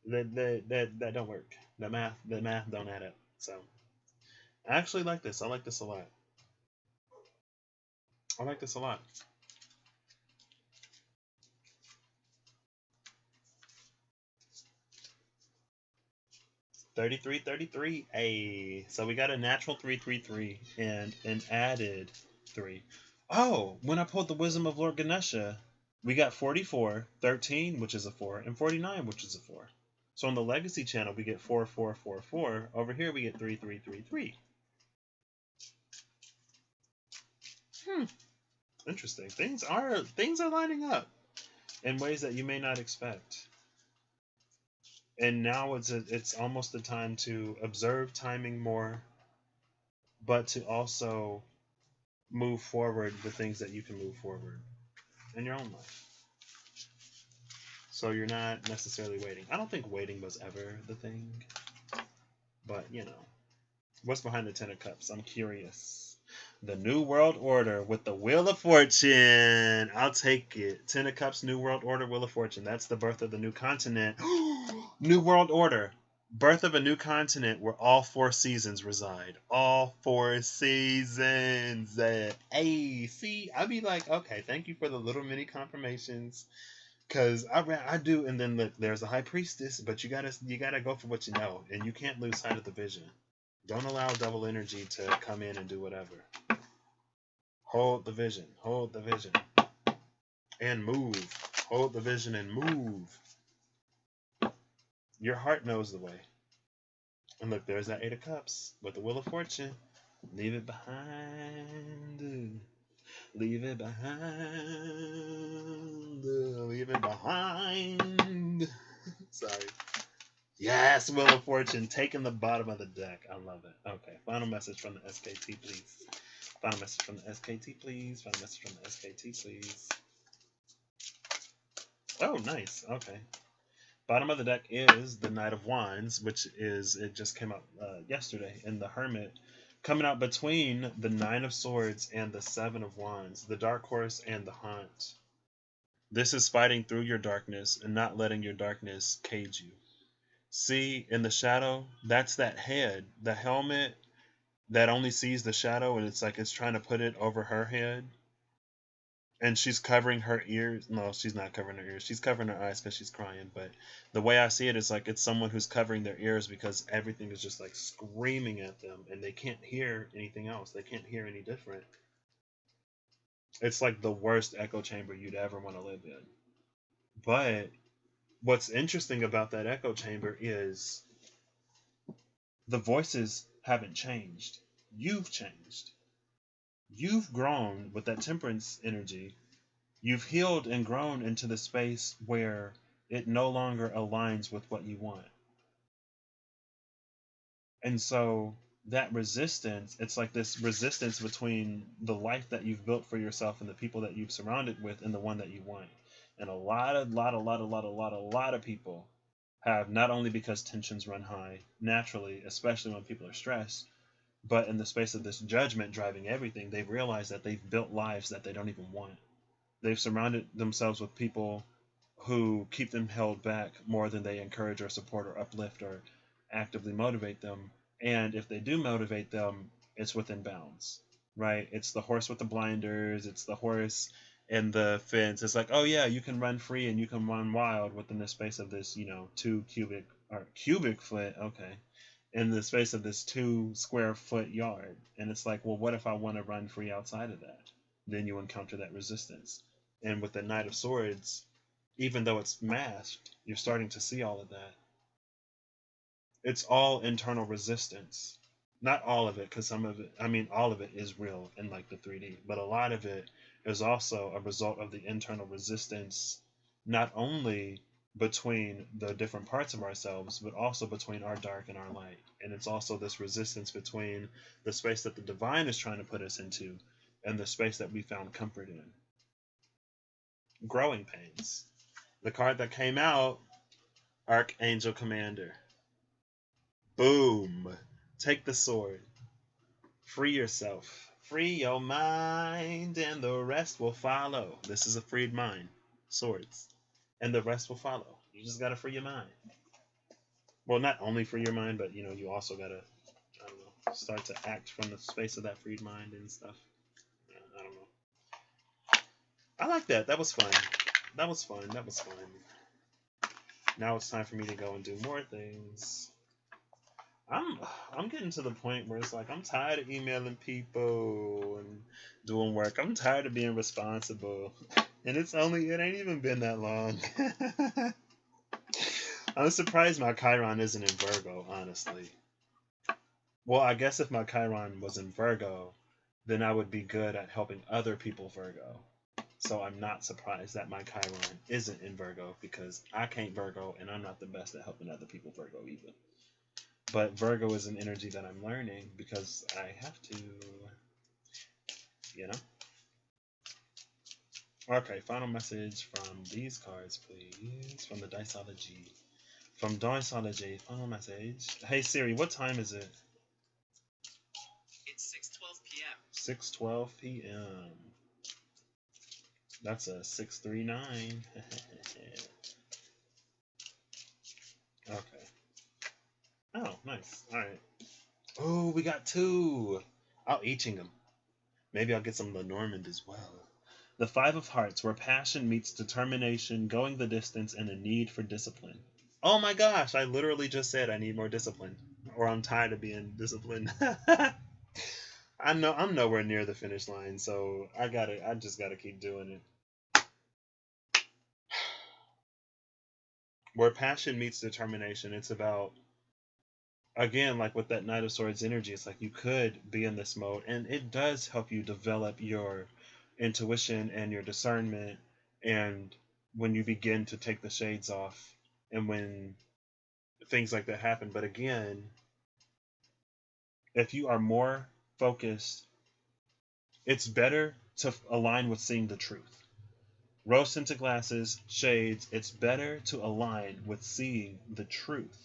That don't work. The math don't add up. So I actually like this. I like this a lot. I like this a lot. $33.33. Hey, so we got a natural 333 and an added 3. Oh, when I pulled the Wisdom of Lord Ganesha, we got 44, 13, which is a 4, and 49, which is a 4. So on the Legacy channel, we get 4444. Over here, we get 3333. Interesting. Things are lining up in ways that you may not expect. And now it's almost the time to observe timing more, but to also move forward the things that you can move forward in your own life. So you're not necessarily waiting. I don't think waiting was ever the thing, but what's behind the 10 of Cups? I'm curious. The New World Order with the Wheel of Fortune. I'll take it. 10 of Cups, New World Order, Wheel of Fortune. That's the birth of the new continent. New World Order. Birth of a new continent where all 4 seasons reside. All 4 seasons. Hey, see, I'd be like, okay, thank you for the little mini confirmations. Because I do, and then look, there's a High Priestess, but you gotta go for what you know, and you can't lose sight of the vision. Don't allow double energy to come in and do whatever. Hold the vision. Hold the vision. And move. Hold the vision and move. Your heart knows the way. And look, there's that 8 of Cups with the Wheel of Fortune. Leave it behind. Leave it behind. Leave it behind. Sorry. Yes, Wheel of Fortune, taking the bottom of the deck. I love it. Okay, final message from the SKT, please. Final message from the SKT, please. Final message from the SKT, please. Oh, nice. Okay. Bottom of the deck is the Knight of Wands, which is, it just came out yesterday, in the Hermit, coming out between the Nine of Swords and the Seven of Wands, the Dark Horse and the Haunt. This is fighting through your darkness and not letting your darkness cage you. See, in the shadow, that's that head, the helmet that only sees the shadow, and it's like it's trying to put it over her head. And she's covering her ears. No, she's not covering her ears. She's covering her eyes because she's crying. But the way I see it is like it's someone who's covering their ears because everything is just like screaming at them and they can't hear anything else. They can't hear any different. It's like the worst echo chamber you'd ever want to live in. But what's interesting about that echo chamber is the voices haven't changed. You've changed. You've grown with that temperance energy. You've healed and grown into the space where it no longer aligns with what you want. And so that resistance, it's like this resistance between the life that you've built for yourself and the people that you've surrounded with and the one that you want. And a lot of people have, not only because tensions run high naturally, especially when people are stressed, but in the space of this judgment driving everything, they've realized that they've built lives that they don't even want. They've surrounded themselves with people who keep them held back more than they encourage or support or uplift or actively motivate them. And if they do motivate them, it's within bounds, right? It's the horse with the blinders. It's the horse and the fence. It's like, oh yeah, you can run free and you can run wild within the space of this, 2 cubic foot. Okay. In the space of this 2 square foot yard. And it's like, well, what if I want to run free outside of that? Then you encounter that resistance. And with the Knight of Swords, even though it's masked, you're starting to see all of that. It's all internal resistance. Not all of it, because some of it, all of it is real in like the 3D, but a lot of it is also a result of the internal resistance, not only between the different parts of ourselves, but also between our dark and our light. And it's also this resistance between the space that the divine is trying to put us into and the space that we found comfort in. Growing pains. The card that came out, Archangel Commander. Boom. Take the sword. Free yourself. Free your mind and the rest will follow. This is a freed mind. Swords. And the rest will follow. You just gotta free your mind. Well, not only free your mind, but you also gotta, start to act from the space of that freed mind and stuff. I don't know. I like that. That was fun. That was fun. Now it's time for me to go and do more things. I'm getting to the point where it's like I'm tired of emailing people and doing work. I'm tired of being responsible. And it ain't even been that long. I'm surprised my Chiron isn't in Virgo, honestly. Well, I guess if my Chiron was in Virgo, then I would be good at helping other people Virgo. So I'm not surprised that my Chiron isn't in Virgo because I can't Virgo and I'm not the best at helping other people Virgo either. But Virgo is an energy that I'm learning because I have to, Okay, final message from these cards, please. From the Diceology. From Diceology, final message. Hey Siri, what time is it?
It's 6:12 p.m.
6:12 p.m. That's a 639. Okay. Oh, nice. Alright. Oh, we got 2. I'll eaching them. Maybe I'll get some Lenormand as well. The 5 of Hearts, where passion meets determination, going the distance, and a need for discipline. Oh my gosh, I literally just said I need more discipline. Or I'm tired of being disciplined. I know I'm nowhere near the finish line, so I just gotta keep doing it. Where passion meets determination, it's about, again, like with that Knight of Swords energy, it's like you could be in this mode, and it does help you develop your intuition and your discernment, and when you begin to take the shades off, and when things like that happen. But again, if you are more focused, it's better to align with seeing the truth. Rose tinted glasses, shades, it's better to align with seeing the truth.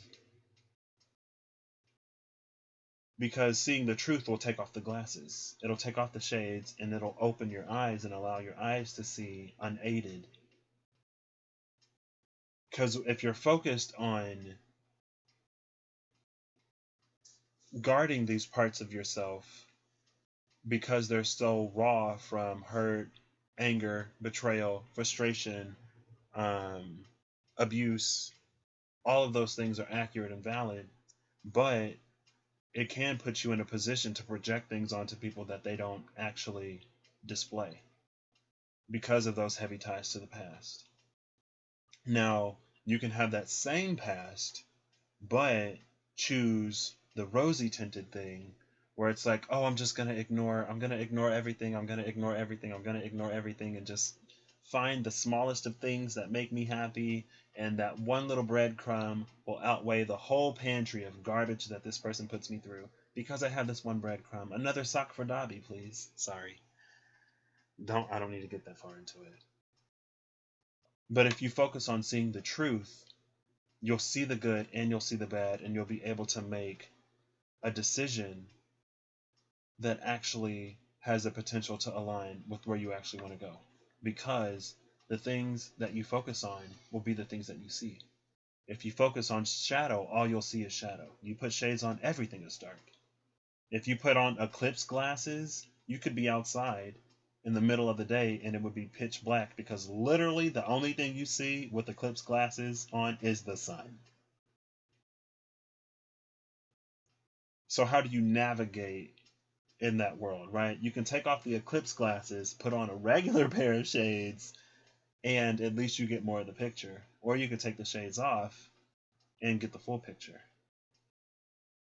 Because seeing the truth will take off the glasses. It'll take off the shades and it'll open your eyes and allow your eyes to see unaided. Because if you're focused on guarding these parts of yourself because they're so raw from hurt, anger, betrayal, frustration, abuse, all of those things are accurate and valid, but it can put you in a position to project things onto people that they don't actually display because of those heavy ties to the past. Now, you can have that same past, but choose the rosy tinted thing where it's like, oh, I'm going to ignore everything, I'm going to ignore everything and just find the smallest of things that make me happy, and that one little breadcrumb will outweigh the whole pantry of garbage that this person puts me through because I have this one breadcrumb. Another sock for Dobby, please. Sorry. I don't need to get that far into it. But if you focus on seeing the truth, you'll see the good and you'll see the bad, and you'll be able to make a decision that actually has the potential to align with where you actually want to go. Because the things that you focus on will be the things that you see. If you focus on shadow, all you'll see is shadow. You put shades on, everything is dark. If you put on eclipse glasses, you could be outside in the middle of the day and it would be pitch black, because literally the only thing you see with eclipse glasses on is the sun. So how do you navigate in that world, right? You can take off the eclipse glasses, put on a regular pair of shades, and at least you get more of the picture. Or you can take the shades off and get the full picture.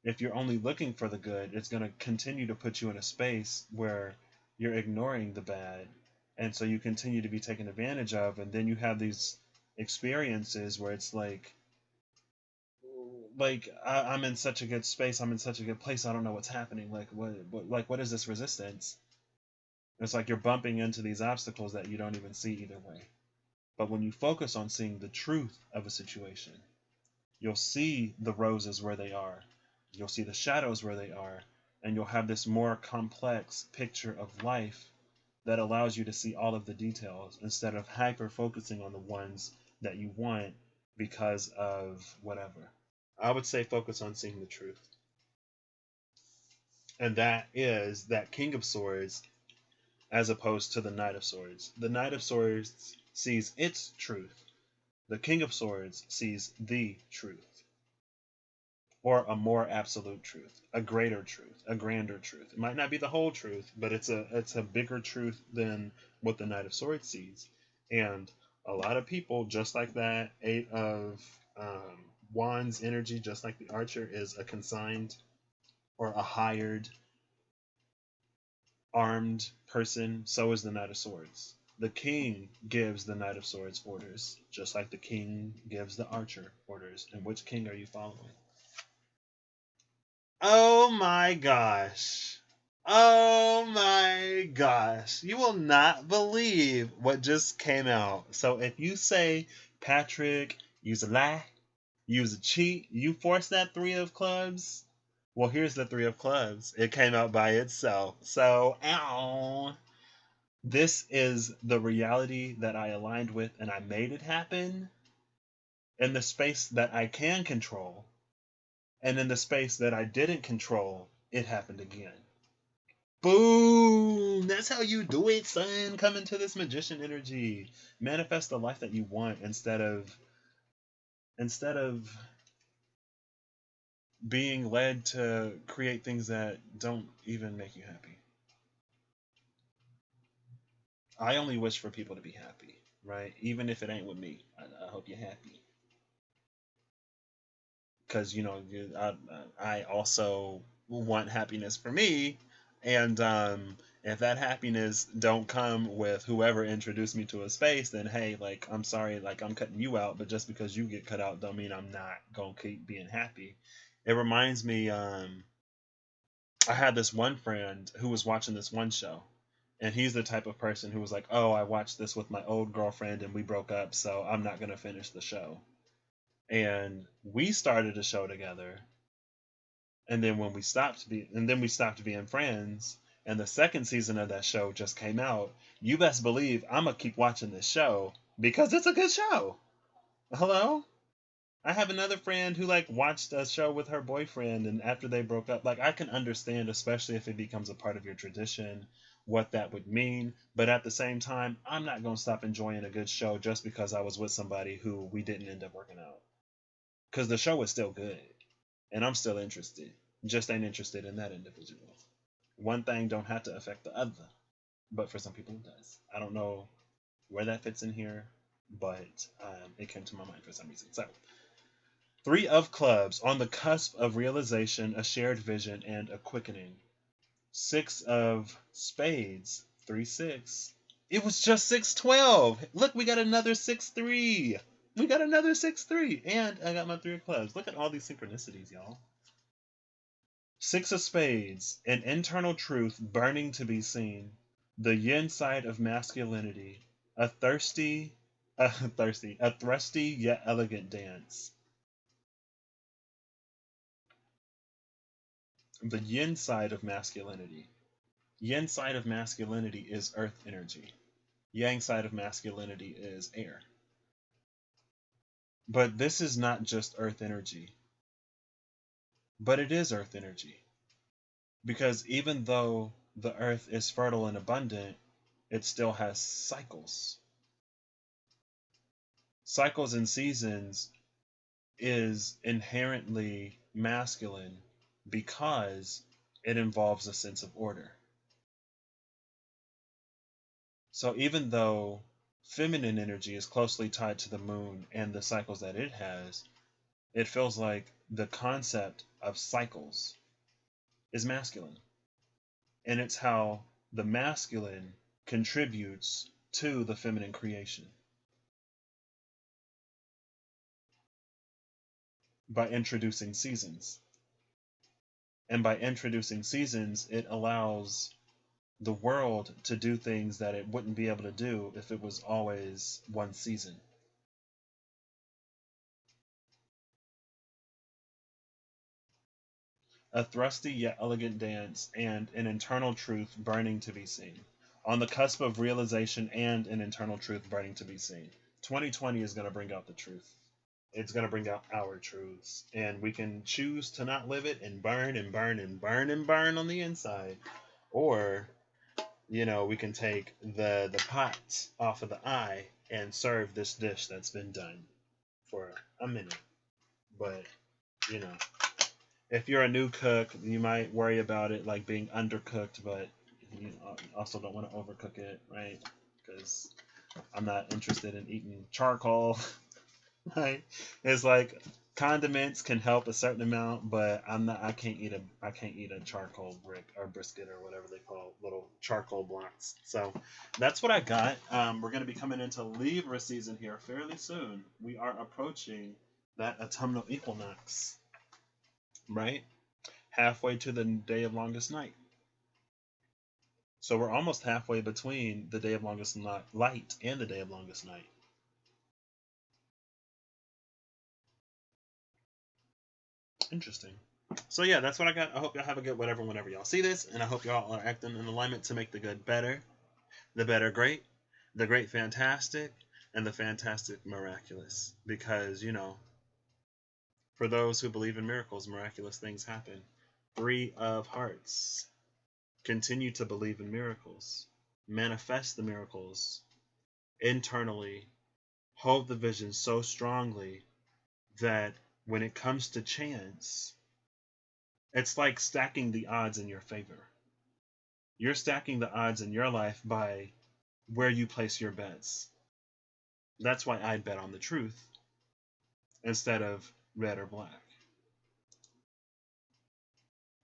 If you're only looking for the good, it's going to continue to put you in a space where you're ignoring the bad, and so you continue to be taken advantage of, and then you have these experiences where it's like I'm in such a good space, I'm in such a good place, I don't know what's happening. What is this resistance? It's like you're bumping into these obstacles that you don't even see either way. But when you focus on seeing the truth of a situation, you'll see the roses where they are, you'll see the shadows where they are, and you'll have this more complex picture of life that allows you to see all of the details instead of hyper focusing on the ones that you want because of whatever. I would say focus on seeing the truth. And that is that King of Swords as opposed to the Knight of Swords. The Knight of Swords sees its truth. The King of Swords sees the truth. Or a more absolute truth, a greater truth, a grander truth. It might not be the whole truth, but it's a bigger truth than what the Knight of Swords sees. And a lot of people, just like that Eight of Wands energy, just like the Archer is a consigned or a hired armed person, so is the Knight of Swords. The King gives the Knight of Swords orders, just like the King gives the Archer orders. And which king are you following? Oh my gosh. Oh my gosh. You will not believe what just came out. So if you say, Patrick, use a lie, use a cheat, you force that 3 of clubs, well, here's the 3 of clubs. It came out by itself. So, ow. This is the reality that I aligned with, and I made it happen in the space that I can control. And in the space that I didn't control, it happened again. Boom! That's how you do it, son. Come into this magician energy. Manifest the life that you want instead of being led to create things that don't even make you happy. I only wish for people to be happy, right? Even if it ain't with me. I hope you're happy. Because, I also want happiness for me. And if that happiness don't come with whoever introduced me to a space, then hey, I'm sorry, I'm cutting you out. But just because you get cut out don't mean I'm not going to keep being happy. It reminds me, I had this one friend who was watching this one show. And he's the type of person who was like, oh, I watched this with my old girlfriend and we broke up, so I'm not going to finish the show. And we started a show together. And then we stopped being friends, and the second season of that show just came out. You best believe I'm going to keep watching this show because it's a good show. Hello? I have another friend who like watched a show with her boyfriend, and after they broke up, like I can understand, especially if it becomes a part of your tradition, what that would mean. But at the same time, I'm not gonna stop enjoying a good show just because I was with somebody who we didn't end up working out. Because the show is still good, and I'm still interested. Just ain't interested in that individual. One thing don't have to affect the other, but for some people it does. I don't know where that fits in here, but it came to my mind for some reason. So. Three of clubs, on the cusp of realization, a shared vision, and a quickening. Six of spades, 3-6. It was just 6-12. Look, we got another 6-3. We got another 6-3. And I got my three of clubs. Look at all these synchronicities, y'all. Six of spades, an internal truth burning to be seen. The yin side of masculinity. A thrusty yet elegant dance. The yin side of masculinity. Yin side of masculinity is earth energy. Yang side of masculinity is air. But this is not just earth energy. But it is earth energy. Because even though the earth is fertile and abundant, it still has cycles. Cycles and seasons is inherently masculine because it involves a sense of order. So even though feminine energy is closely tied to the moon and the cycles that it has, it feels like the concept of cycles is masculine. And it's how the masculine contributes to the feminine creation. By introducing seasons. And by introducing seasons, it allows the world to do things that it wouldn't be able to do if it was always one season. A thrusty yet elegant dance, and an internal truth burning to be seen. On the cusp of realization and an internal truth burning to be seen. 2020 is going to bring out the truth. It's going to bring out our truths. And we can choose to not live it and burn and burn and burn and burn on the inside. Or, we can take the pot off of the eye and serve this dish that's been done for a minute. But, if you're a new cook, you might worry about it like being undercooked, but you also don't want to overcook it, right? Because I'm not interested in eating charcoal. Right? It's like condiments can help a certain amount, but I can't eat a charcoal brick or brisket or whatever they call little charcoal blocks. So that's what I got. We're going to be coming into Libra season here fairly soon. We are approaching that autumnal equinox, right? Halfway to the day of longest night. So we're almost halfway between the day of longest light and the day of longest night. Interesting. So yeah, that's what I got. I hope y'all have a good whatever whenever y'all see this, and I hope y'all are acting in alignment to make the good better, the better great, the great fantastic, and the fantastic miraculous. Because, for those who believe in miracles, miraculous things happen. Three of Hearts. Continue to believe in miracles. Manifest the miracles internally. Hold the vision so strongly that when it comes to chance, it's like stacking the odds in your favor. You're stacking the odds in your life by where you place your bets. That's why I'd bet on the truth instead of red or black.